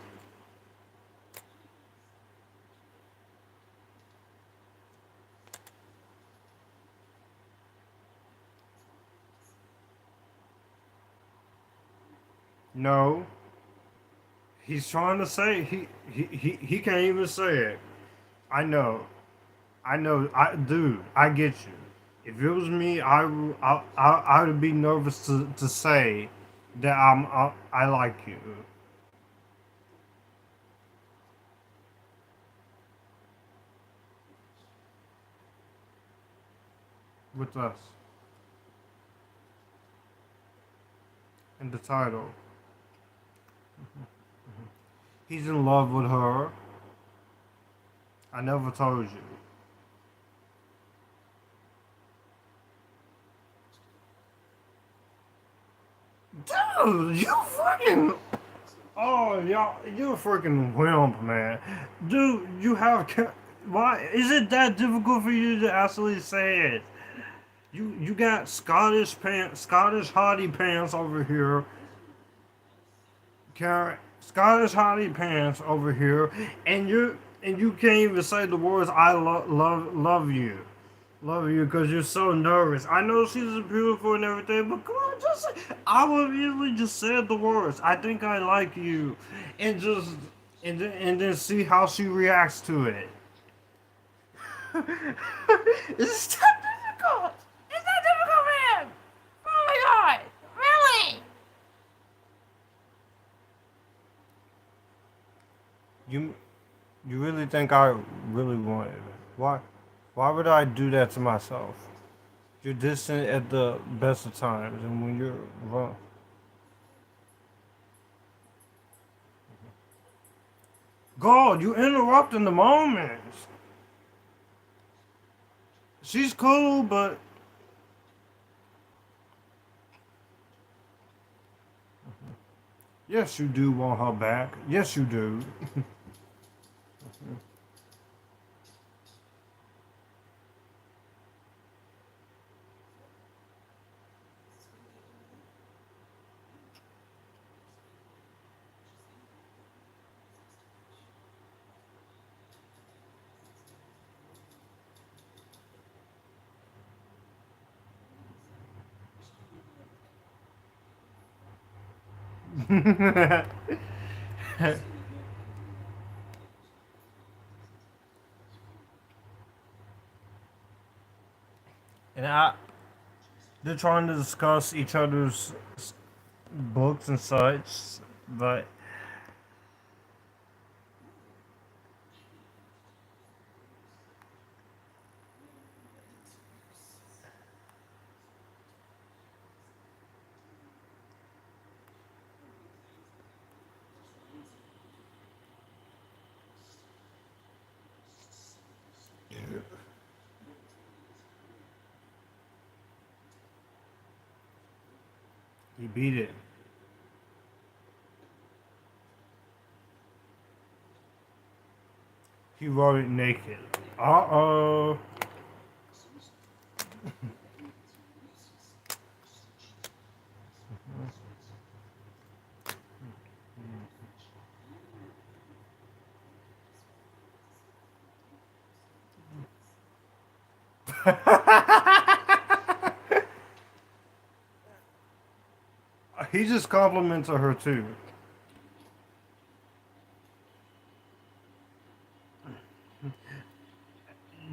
No. He's trying to say he can't even say it. I know. I know. Dude, I get you. If it was me, I would be nervous to say that I like you with us in the title. He's in love with her. I never told you. Dude, you fucking. Oh, y'all, you a freaking wimp, man. Dude, you have. Why is it that difficult for you to actually say it? You got Scottish pants, Scottish hottie pants over here. Scottish hottie pants over here, and you can't even say the words "I love you." Love you because you're so nervous. I know she's beautiful and everything, but come on, just say, I would easily just said the words. I think I like you, and just and then see how she reacts to it. It's that difficult. It's that difficult, man. Oh my god, really? You you really think I really wanted it? Why would I do that to myself? You're distant at the best of times, and when you're wrong, God, you interrupting the moments. She's cool, but Yes, you do want her back. Yes, you do. and they're trying to discuss each other's books and such, but he beat it. He wrote it naked. Uh-oh. He just complimented her too.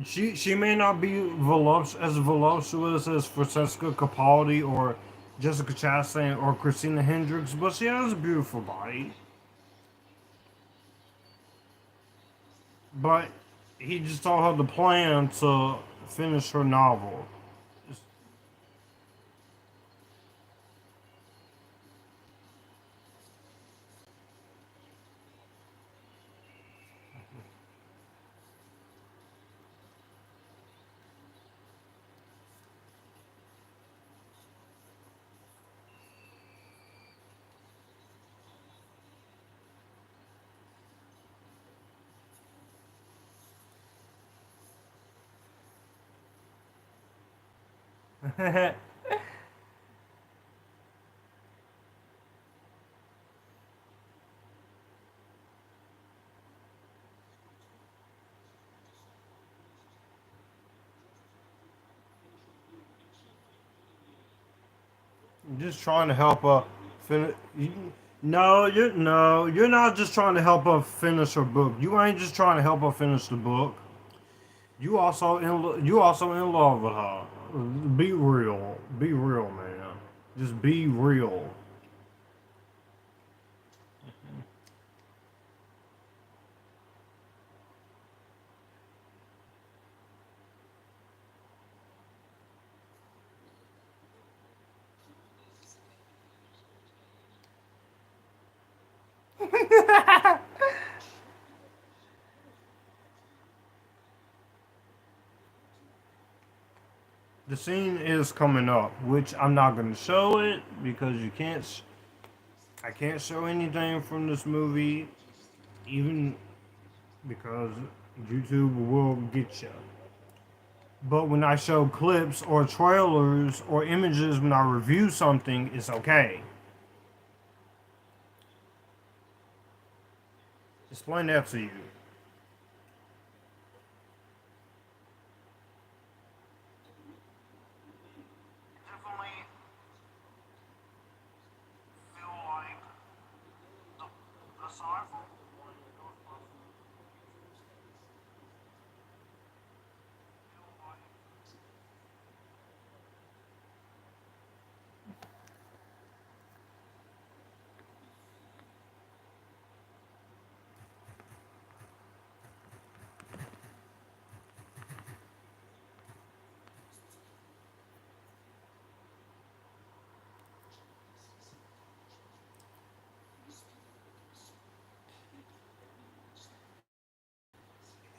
She may not be as voluptuous as Francesca Capaldi or Jessica Chastain or Christina Hendricks, but she has a beautiful body. But he just told her the plan to finish her novel. Just trying to help her finish. No, you're not just trying to help her finish her book. You ain't just trying to help her finish the book. You also in love with her. Be real, man. Just be real. The scene is coming up, which I'm not gonna show it because you can't. I can't show anything from this movie, even because YouTube will get you. But when I show clips or trailers or images when I review something, it's okay. Explain that to you.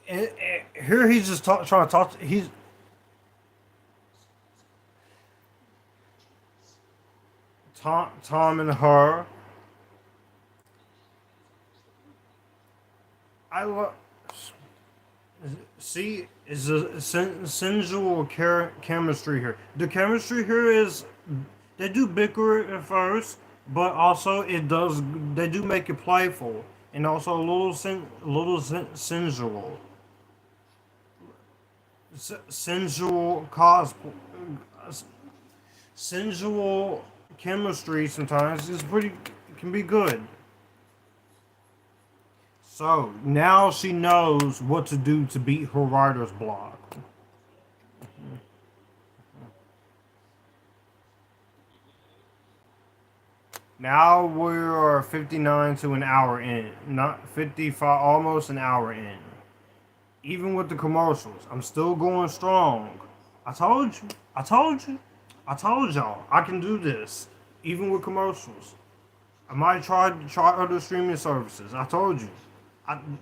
And here he's just trying to talk. He's Tom and her. I love. See, is a sensual chemistry here. The chemistry here is they do bicker at first, but also it does. They do make it playful and also a little sensual, sensual sensual chemistry. Sometimes is pretty can be good. So now she knows what to do to beat her writer's block. Now we're 59 to an hour in, not 55, almost an hour in. Even with the commercials, I'm still going strong. I told you, I told you, I told y'all, I can do this, even with commercials. I might try other streaming services. I told you.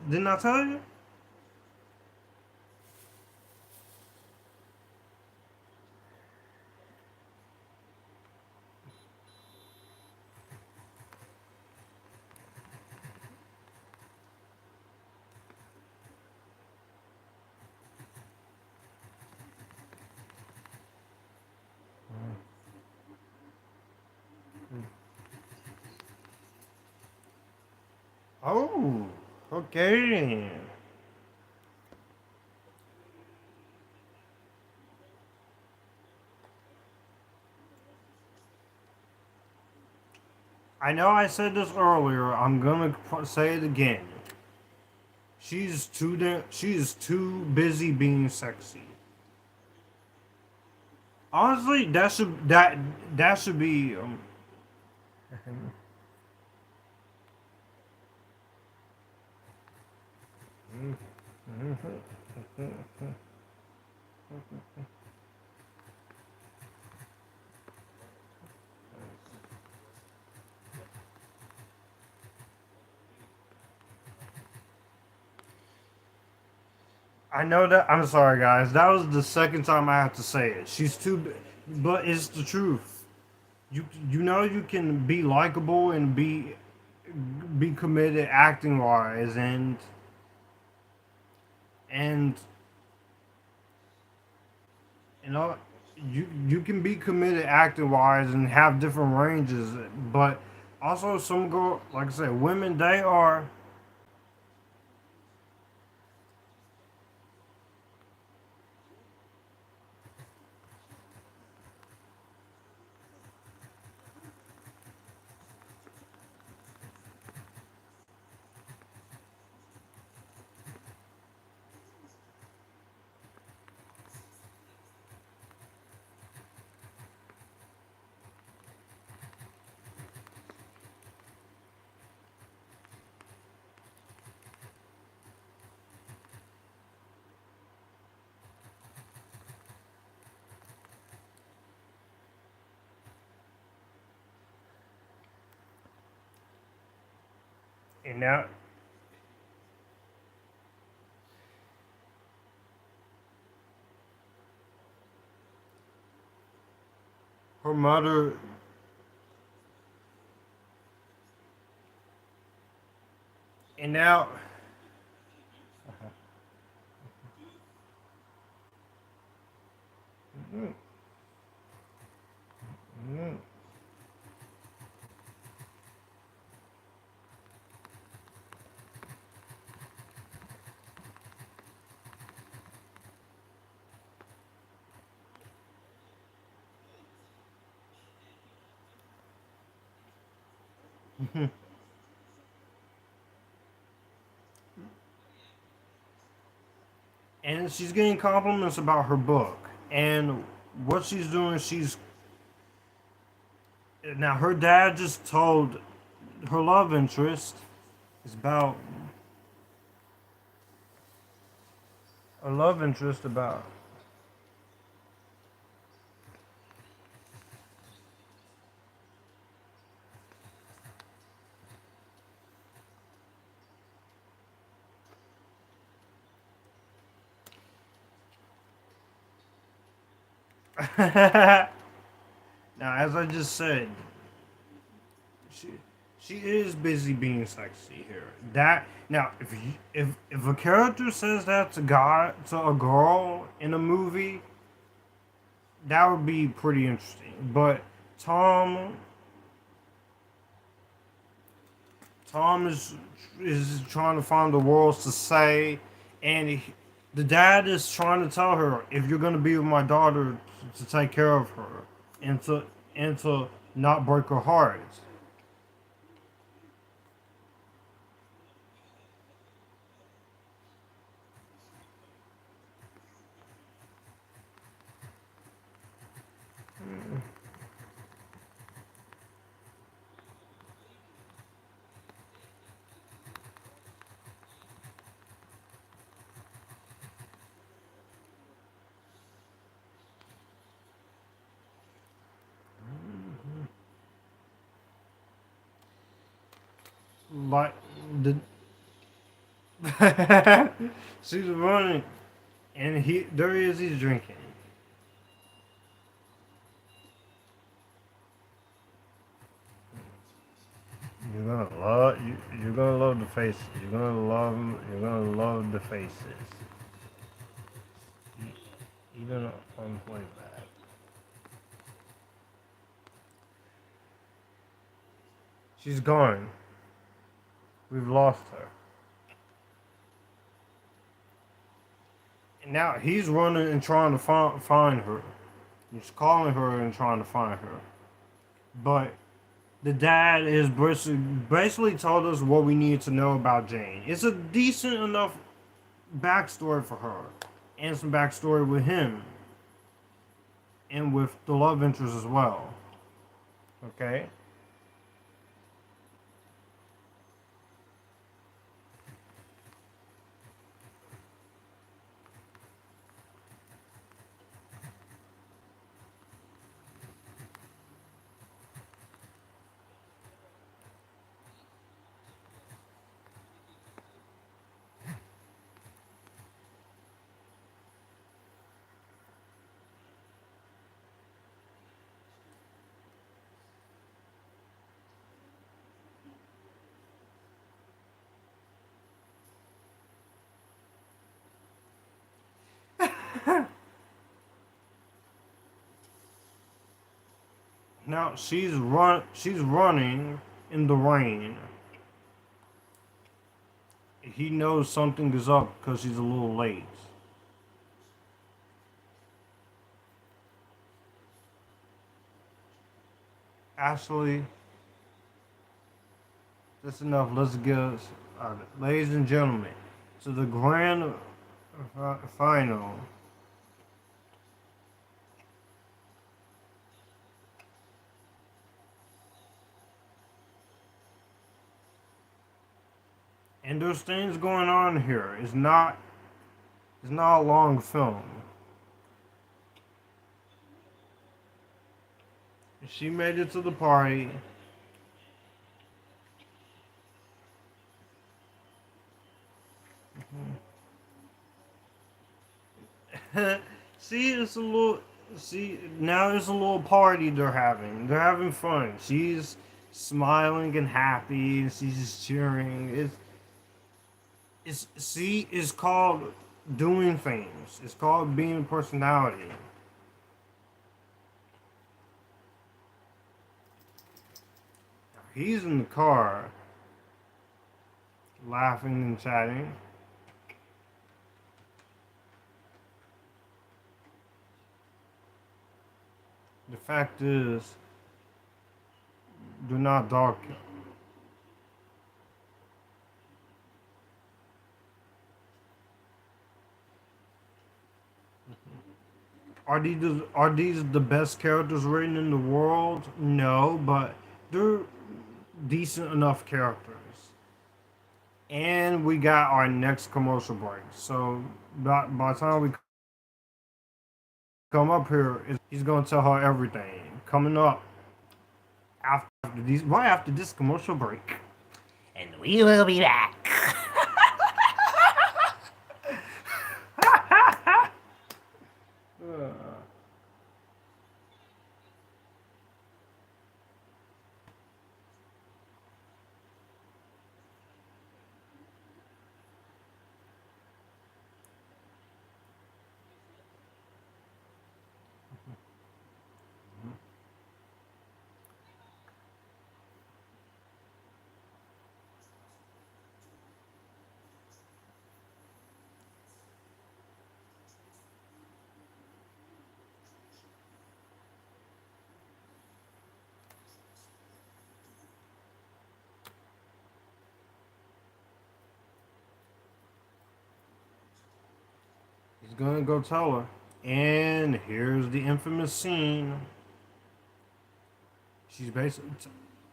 Didn't I tell you? Oh, okay. I know I said this earlier. I'm gonna say it again. She's too busy being sexy. Honestly, that should be. I know that. I'm sorry, guys. That was the second time I have to say it. She's but it's the truth. You know you can be likable and be committed acting wise and you know you can be committed acting wise and have different ranges, but also some girl like I said, women they are. And now her mother and now and she's getting compliments about her book and what she's doing. She's now her dad just told her love interest is about a love interest about. Now, as I just said, she She is busy being sexy here. That now, if a character says that to a girl in a movie, that would be pretty interesting. But Tom Tom is trying to find the words to say, and the dad is trying to tell her, if you're gonna be with my daughter, to take care of her, and to not break her heart. Like the she's running, and there he is, he's drinking. You're gonna love the faces. You're gonna love the faces. Even on the way back. She's gone. We've lost her. And now he's running and trying to find her. He's calling her and trying to find her. But the dad is basically told us what we need to know about Jane. It's a decent enough backstory for her. And some backstory with him. And with the love interest as well. Okay? Now she's running in the rain. He knows something is up because she's a little late. Ashley, that's enough. Let's get ladies and gentlemen, to the grand final. And there's things going on here. It's not a long film. She made it to the party. See, it's a little. See, now there's a little party they're having. They're having fun. She's smiling and happy, and she's just cheering. It's called doing things. It's called being a personality. He's in the car, laughing and chatting. The fact is, do not darken. Are these the best characters written in the world? No, but they're decent enough characters. And we got our next commercial break. So by the time we come up here, he's gonna tell her everything. Coming up right after this commercial break. And we will be back. He's gonna go tell her. And here's the infamous scene. She's basically,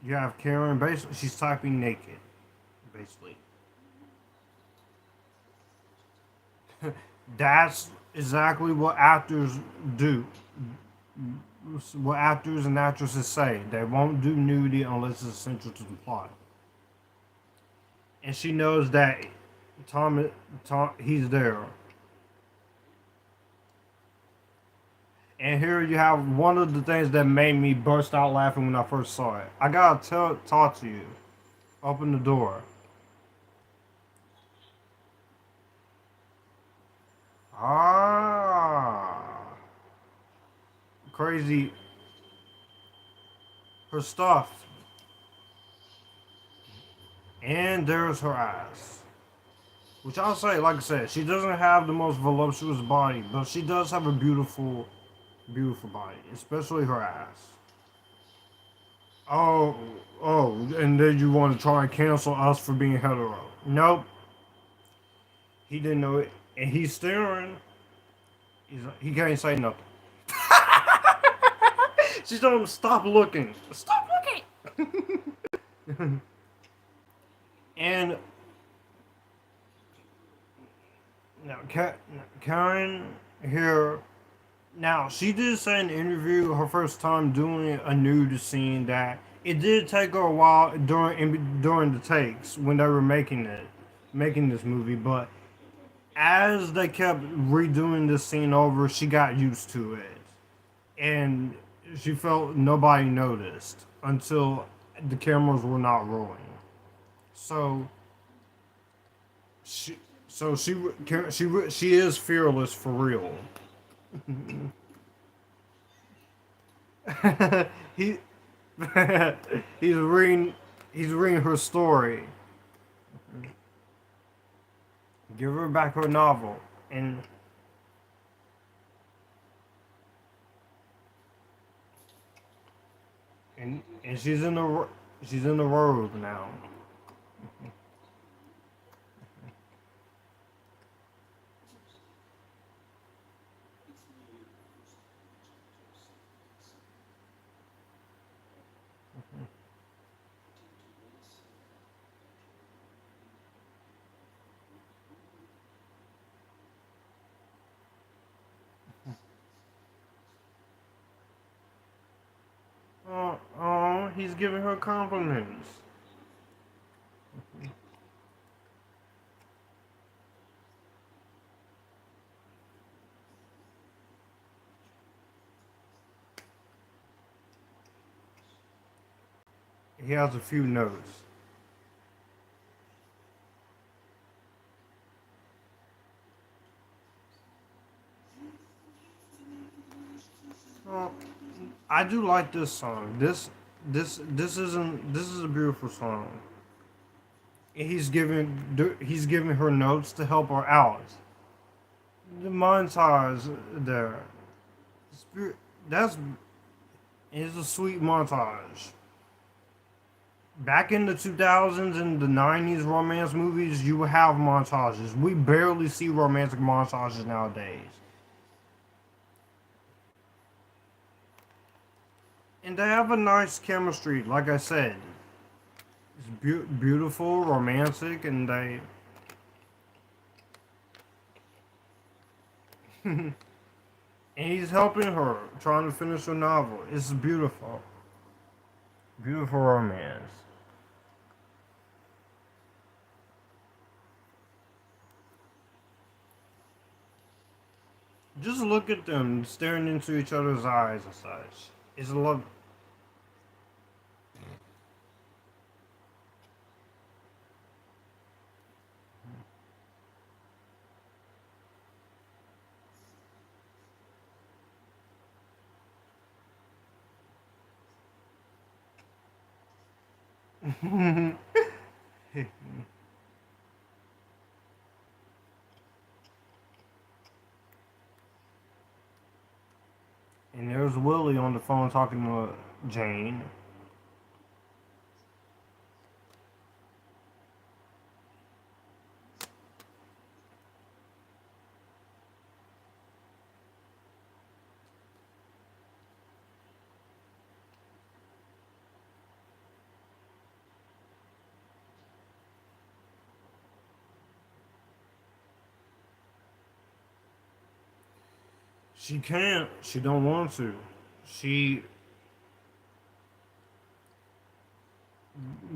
you have Karen, basically, she's typing naked, basically. That's exactly what actors do. What actors and actresses say. They won't do nudity unless it's essential to the plot. And she knows that Tom, he's there. And here you have one of the things that made me burst out laughing when I first saw it. I gotta talk to you. Open the door. Ah, crazy. Her stuff. And there's her ass. Which I'll say, like I said, she doesn't have the most voluptuous body, but she does have a beautiful, beautiful body, especially her ass. Oh, oh, and then you want to try and cancel us for being hetero? Nope. He didn't know it, and he's staring. He can't say nothing. She told him, "Stop looking. Stop looking." And now, Karen here. Now, she did say in the interview her first time doing a nude scene that it did take her a while during the takes when they were making this movie, but as they kept redoing this scene over, she got used to it, and she felt nobody noticed until the cameras were not rolling. So she she is fearless for real. he he's reading her story. Give her back her novel, and she's in the road now. Oh, oh, he's giving her compliments. He has a few notes. Oh, I do like this song. This is a beautiful song. And he's giving her notes to help her out. The montage there. That's it's a sweet montage. Back in the 2000s and the 90s romance movies, you would have montages. We barely see romantic montages nowadays. And they have a nice chemistry, like I said. It's beautiful, romantic, and they. And he's helping her, trying to finish her novel. It's beautiful. Beautiful romance. Just look at them staring into each other's eyes and such. It's love. And there's Willie on the phone talking to Jane. She can't. She don't want to. She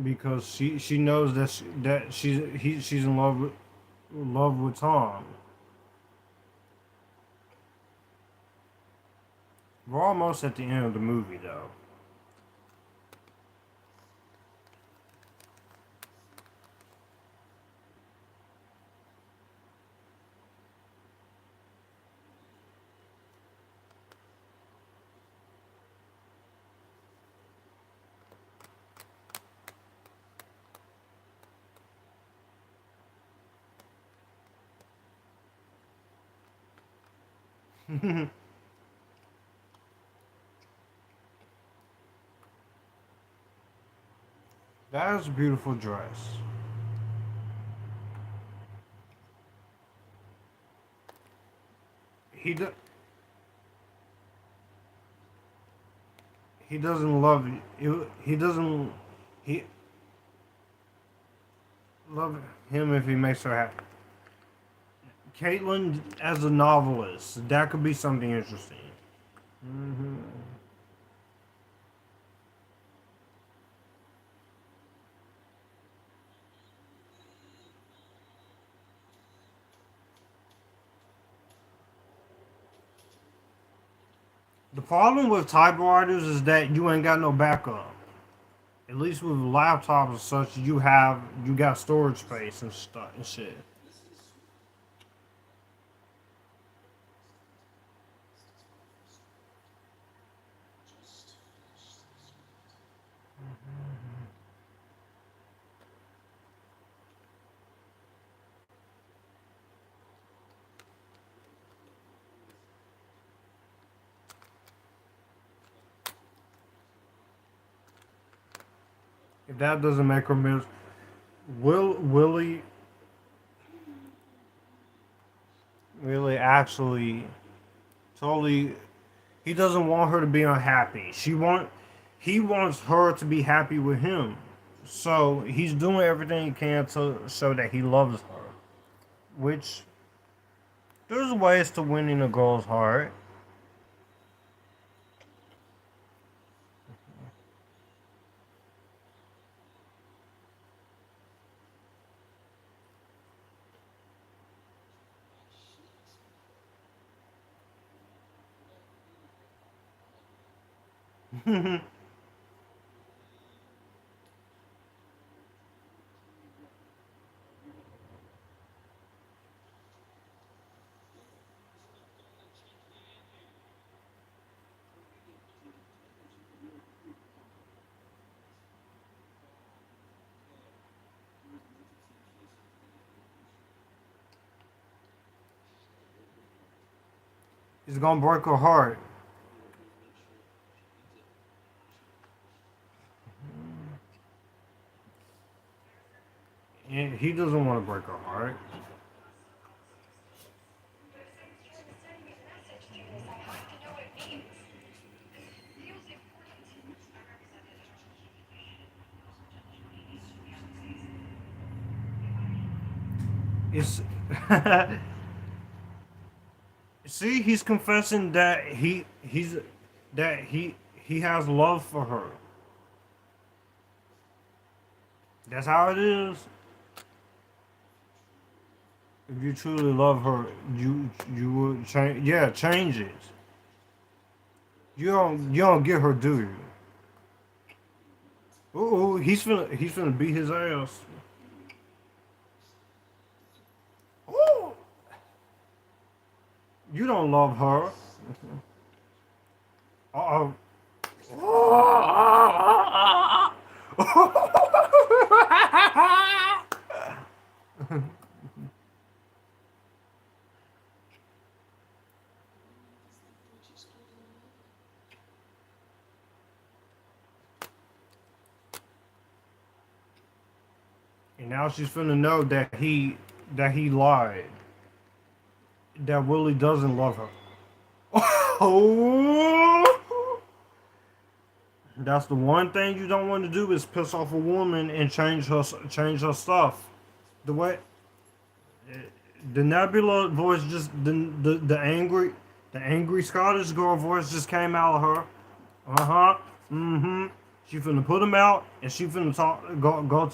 because she knows that she's in love with Tom. We're almost at the end of the movie though. That is a beautiful dress. He do, he doesn't love you. He doesn't he love him if he makes her happy. Caitlin as a novelist, that could be something interesting. Hmm. The problem with typewriters is that you ain't got no backup. At least with laptops and such, you got storage space and stuff and shit. If that doesn't make her miss, Willie actually totally he doesn't want her to be unhappy. He wants her to be happy with him. So he's doing everything he can to show that he loves her. Which there's ways to winning a girl's heart. He's gonna break her heart. And he doesn't want to break her heart. It's see, he's confessing that he has love for her. That's how it is. If you truly love her, you would change. Yeah, change it. You don't get her, do you? Ooh, he's finna beat his ass. Ooh, you don't love her. Uh oh. And now she's finna know that he lied. That Willie doesn't love her. Oh, that's the one thing you don't want to do is piss off a woman and change her stuff. The way the Nebula voice just the The angry Scottish girl voice just came out of her. Uh-huh. Mm-hmm. She finna put him out, and she finna go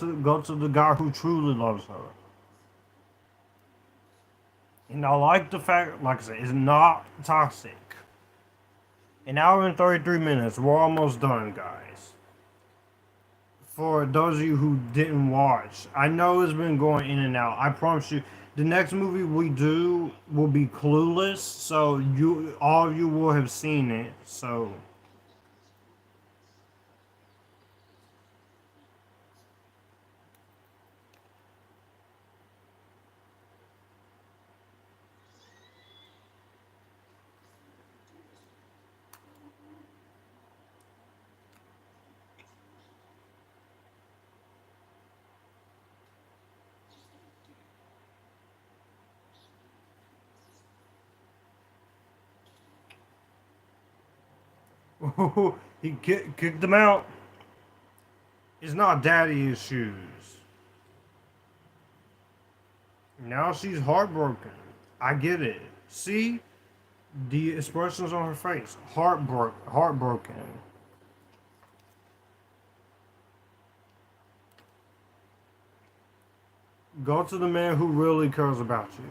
to the guy who truly loves her. And I like the fact, like I said, it's not toxic. An hour and 33 minutes. We're almost done, guys. For those of you who didn't watch, I know it's been going in and out. I promise you, the next movie we do will be Clueless, so all of you will have seen it. So he kicked him out. It's not daddy issues. Now she's heartbroken. I get it. See the expressions on her face. Heartbroken. Go to the man who really cares about you.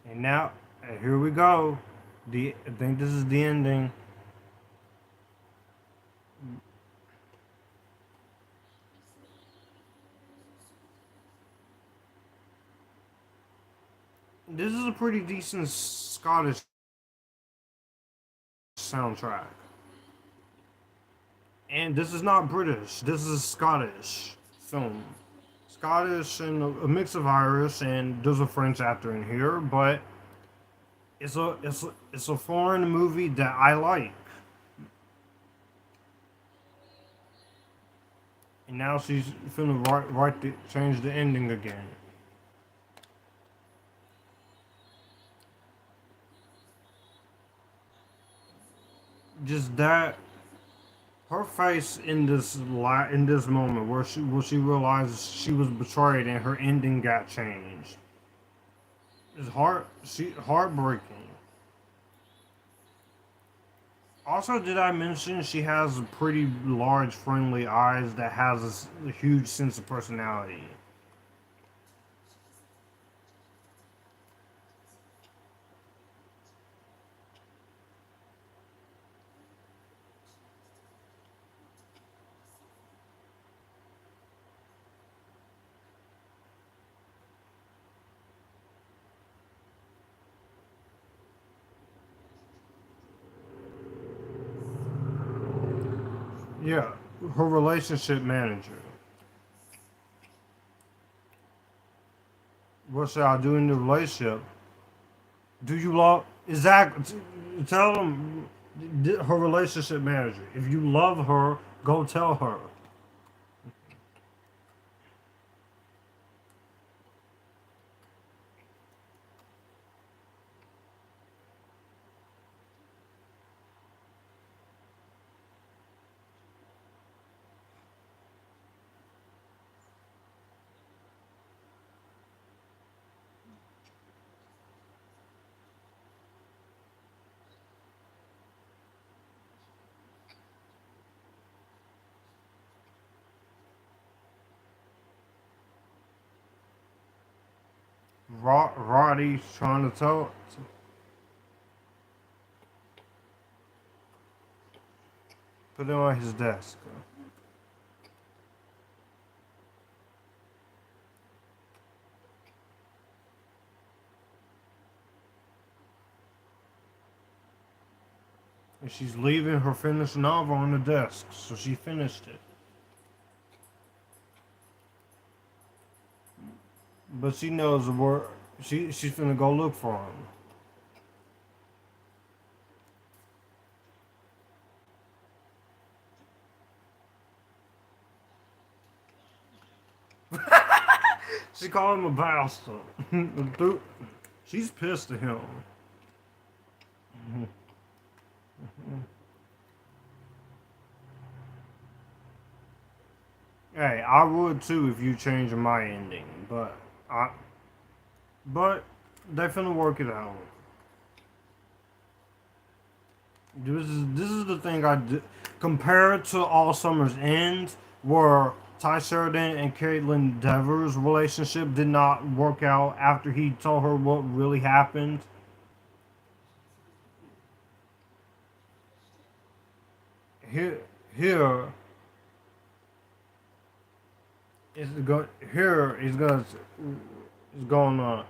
And now, here we go. I think this is the ending. This is a pretty decent Scottish soundtrack. And this is not British. This is a Scottish film. Scottish and a mix of Irish, and there's a French actor in here, but it's a foreign movie that I like. And now she's finna change the ending again. Just that, her face in this moment where she realizes she was betrayed and her ending got changed. It's heartbreaking. Also, did I mention she has pretty large, friendly eyes that has a huge sense of personality? Yeah, her relationship manager. What should I do in the relationship? Do you love exactly? Tell them her relationship manager. If you love her, go tell her. Roddy's trying to tell. Put it on his desk. And she's leaving her finished novel on the desk, so she finished it. But she knows where she's gonna go look for him. She called him a bastard. She's pissed at him. Hey, I would too if you changed my ending, I, but they finna work it out. This is the thing I do. Compared to All Summer's End, where Ty Sheridan and Caitlin Devers' relationship did not work out after he told her what really happened. Here, here is go. Here is gonna is going on.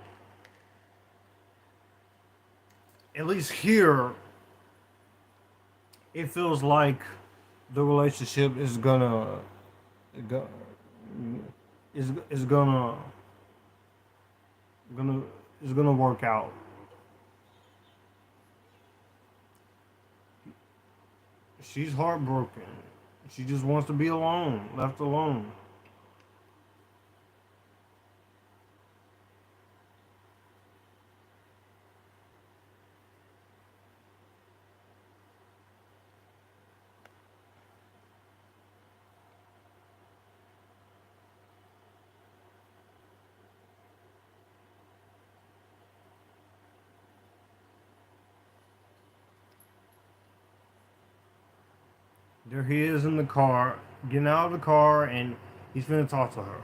At least here, it feels like the relationship is go, is gonna is gonna work out. She's heartbroken. She just wants to be alone, left alone. There he is in the car, getting out of the car, and he's gonna talk to her.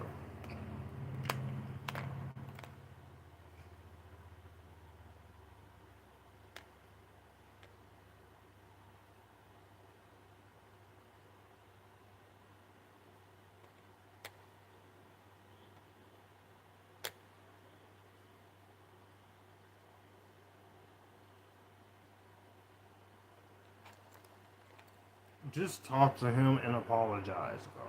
Just talk to him and apologize, bro.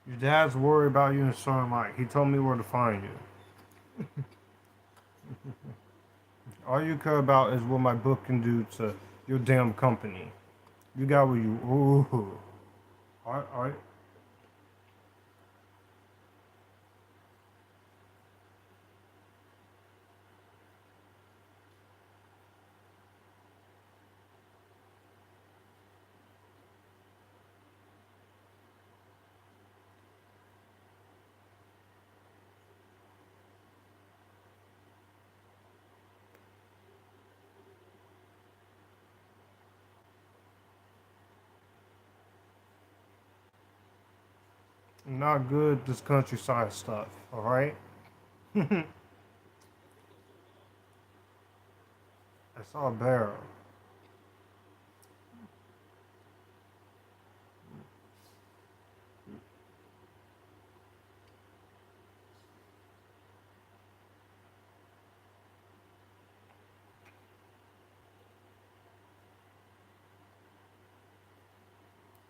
Your dad's worried about you and son Mike. He told me where to find you. All you care about is what my book can do to your damn company. You got what you. Ooh. Alright. Not good, this countryside stuff, alright? I saw a bear.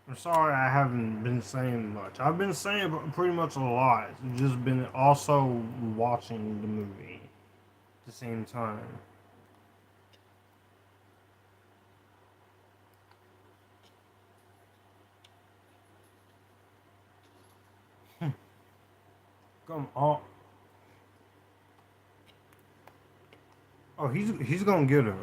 I'm sorry I haven't been saying much. I've been saying pretty much a lot. It's just been also watching the movie at the same time. Come on. Oh, he's gonna get her.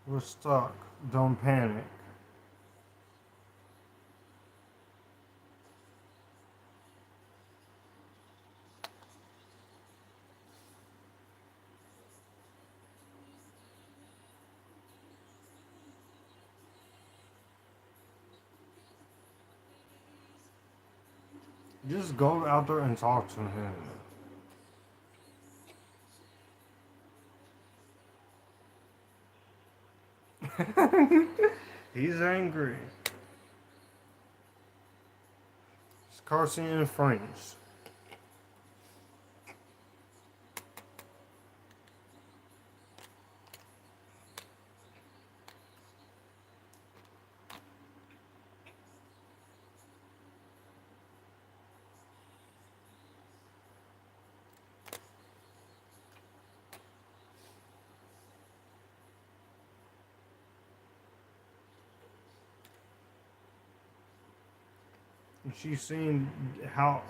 We're stuck. Don't panic. Just go out there and talk to him. He's angry. It's cursing in French. She's seen how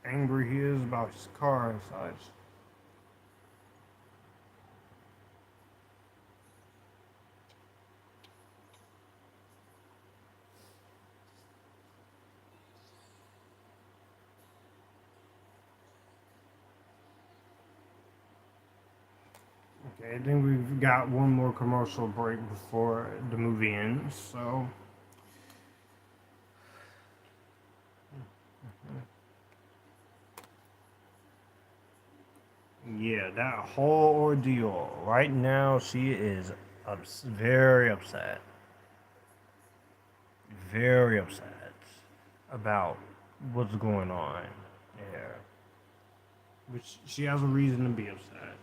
angry he is about his car and such. Okay, then we've got one more commercial break before the movie ends, so. Yeah, that whole ordeal. Right now, she is very upset. Very upset about what's going on there. Which she has a reason to be upset.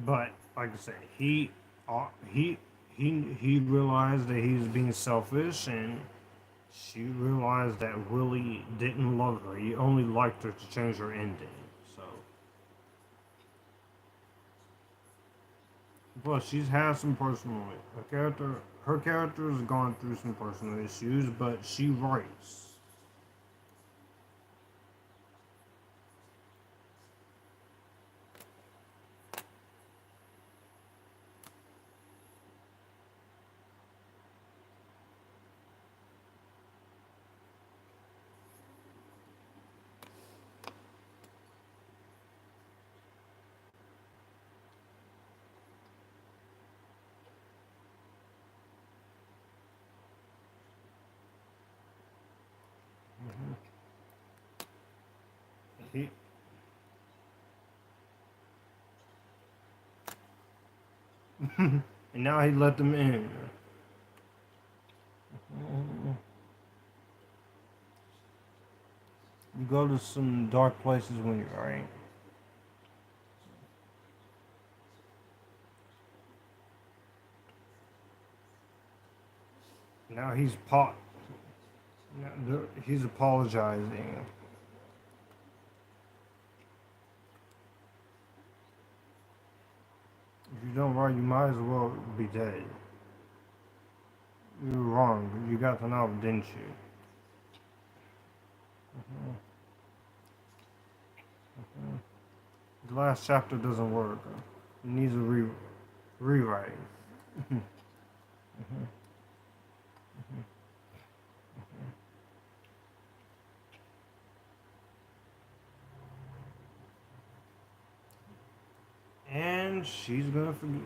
But like I said, he realized that he was being selfish, and she realized that Willie didn't love her. He only liked her to change her ending. So, plus she's had some personal. Her character has gone through some personal issues, but she writes. He, and now he let them in. You go to some dark places when you're right. Now he's apologizing. If you don't write, you might as well be dead. You were wrong, but you got the novel, didn't you? The last chapter doesn't work. It needs a rewrite. And she's gonna forget.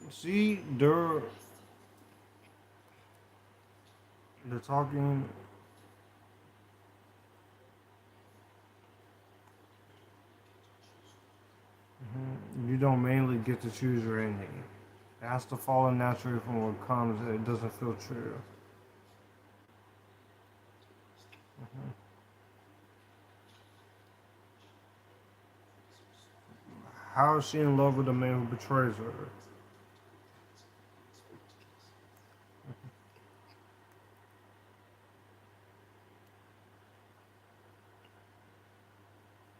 See, they're talking. You don't mainly get to choose your ending. It has to follow naturally from what comes. It doesn't feel true. How is she in love with a man who betrays her?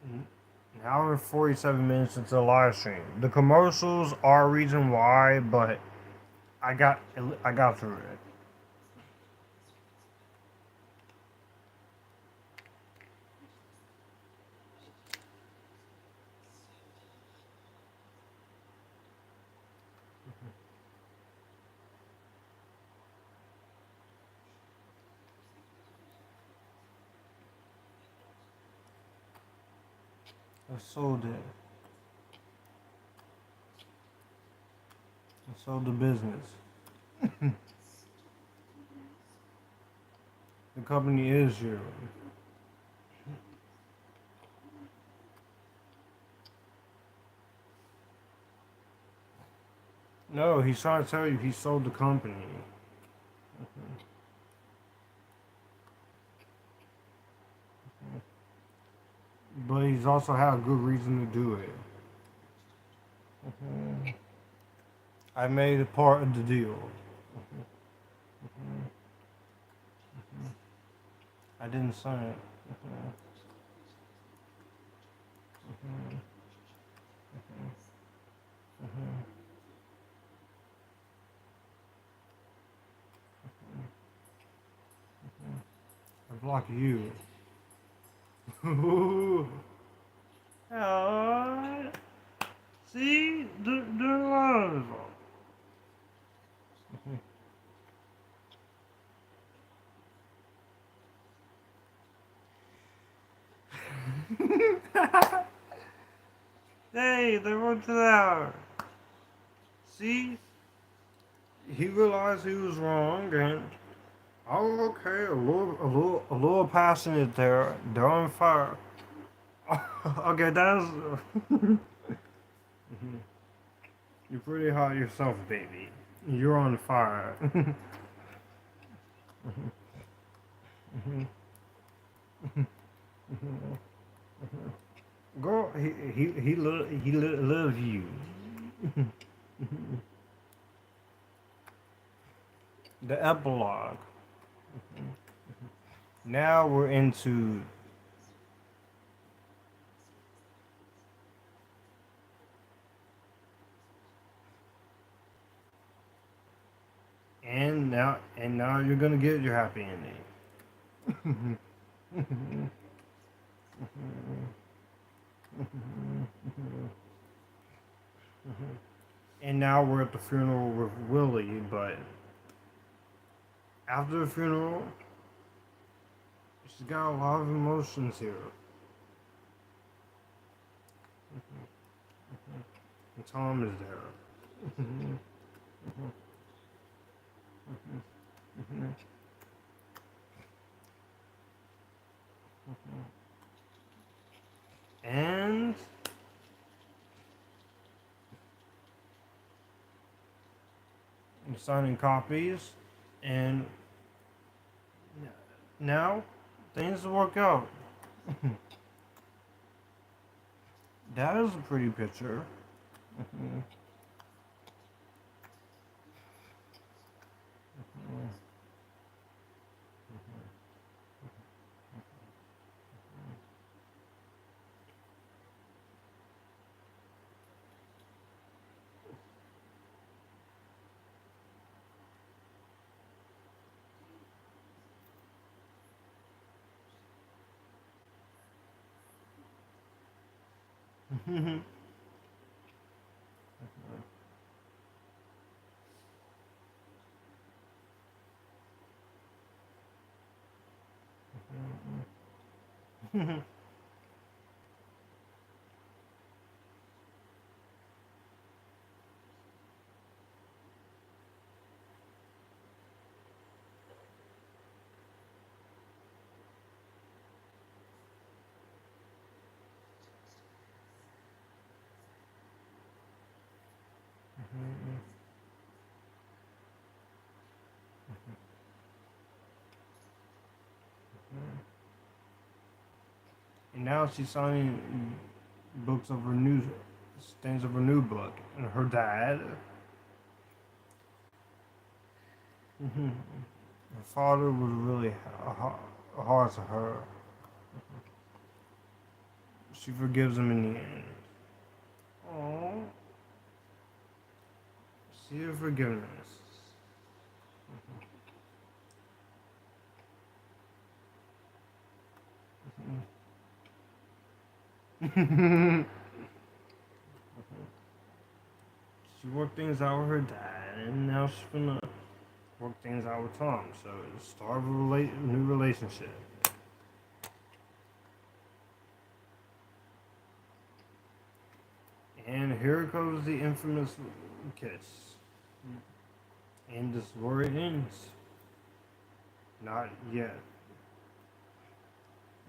An hour and 47 minutes into the live stream. The commercials are a reason why, but I got through it. I sold it. I sold the business. The company is yours. No, he's trying to tell you he sold the company. But he's also had a good reason to do it. I made it part of the deal. I didn't sign it. I block you. Oh, see? They're love. Hey, they worked it out. See? He realized he was wrong, and oh, okay, a little passionate there. They're on fire. Okay, that's you're pretty hot yourself, baby. You're on fire. Girl, he loves you. The epilogue. Now we're into and now you're gonna get your happy ending. And now we're at the funeral with Willie, but after the funeral, she's got a lot of emotions here. And Tom is there. And I'm signing copies, and now things work out. That is a pretty picture. And now she's signing books of her new things of her new book, and her dad. Her father was really hard to her. She forgives him in the end. Oh, see her forgiveness. She worked things out with her dad, and now she's gonna work things out with Tom. So start of a new relationship. And here comes the infamous kiss. And this is where it ends. Not yet.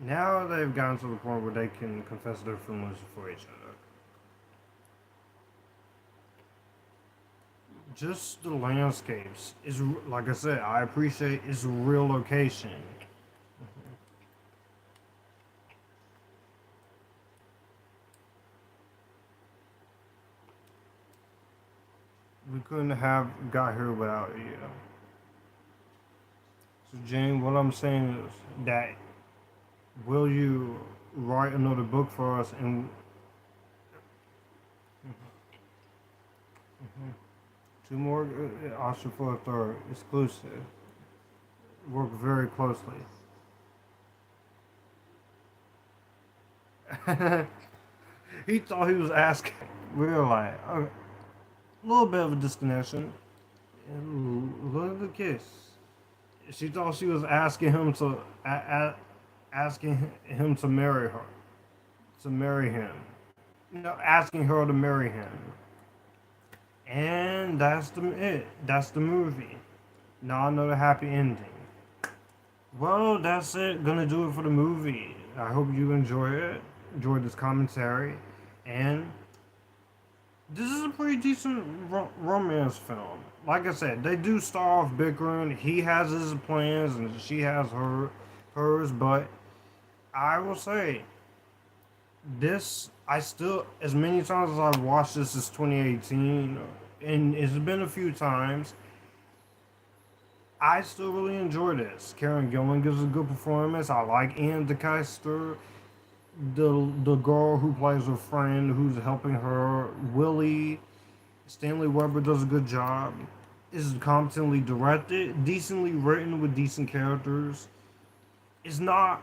Now they've gotten to the point where they can confess their feelings for each other. just the landscapes is, like I said, I appreciate it's a real location. We couldn't have got here without you. So Jane, what I'm saying is that will you write another book for us and two more Oscar for a third exclusive. Work very closely. He thought he was asking. We were like, a little bit of a disconnection. And look at the kiss. She thought she was asking him to asking him to marry her, to marry him. Asking her to marry him. And that's it. That's the movie. Now another happy ending. Well, that's it. Gonna do it for the movie. I hope you enjoy it. Enjoy this commentary. And this is a pretty decent romance film. Like I said, they do start off bickering. He has his plans and she has hers. But I will say, this, I still, as many times as I've watched this since 2018, and it's been a few times, I still really enjoy this. Karen Gillan gives a good performance. I like Iain De Caestecker, the girl who plays her friend who's helping her. Willie, Stanley Weber does a good job. Is competently directed, decently written with decent characters. It's not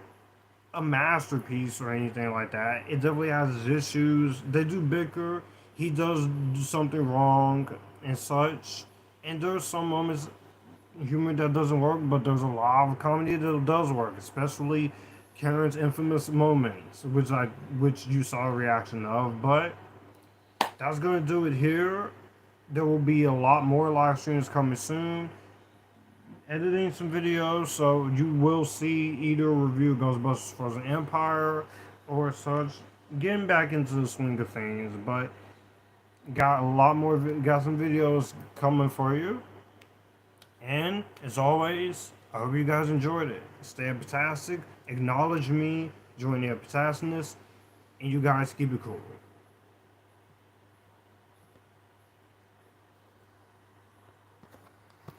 a masterpiece or anything like that. It definitely has its issues. They do bicker. He does do something wrong and such. And there's some moments humor that doesn't work, but there's a lot of comedy that does work, especially Karen's infamous moments, which you saw a reaction of. But that's gonna do it here. There will be a lot more live streams coming soon. Editing some videos, so you will see either a review of Ghostbusters Frozen Empire or such. Getting back into the swing of things, but got a lot more, got some videos coming for you. And as always, I hope you guys enjoyed it. Stay epictastic, acknowledge me, join the Epictasticness, and you guys keep it cool.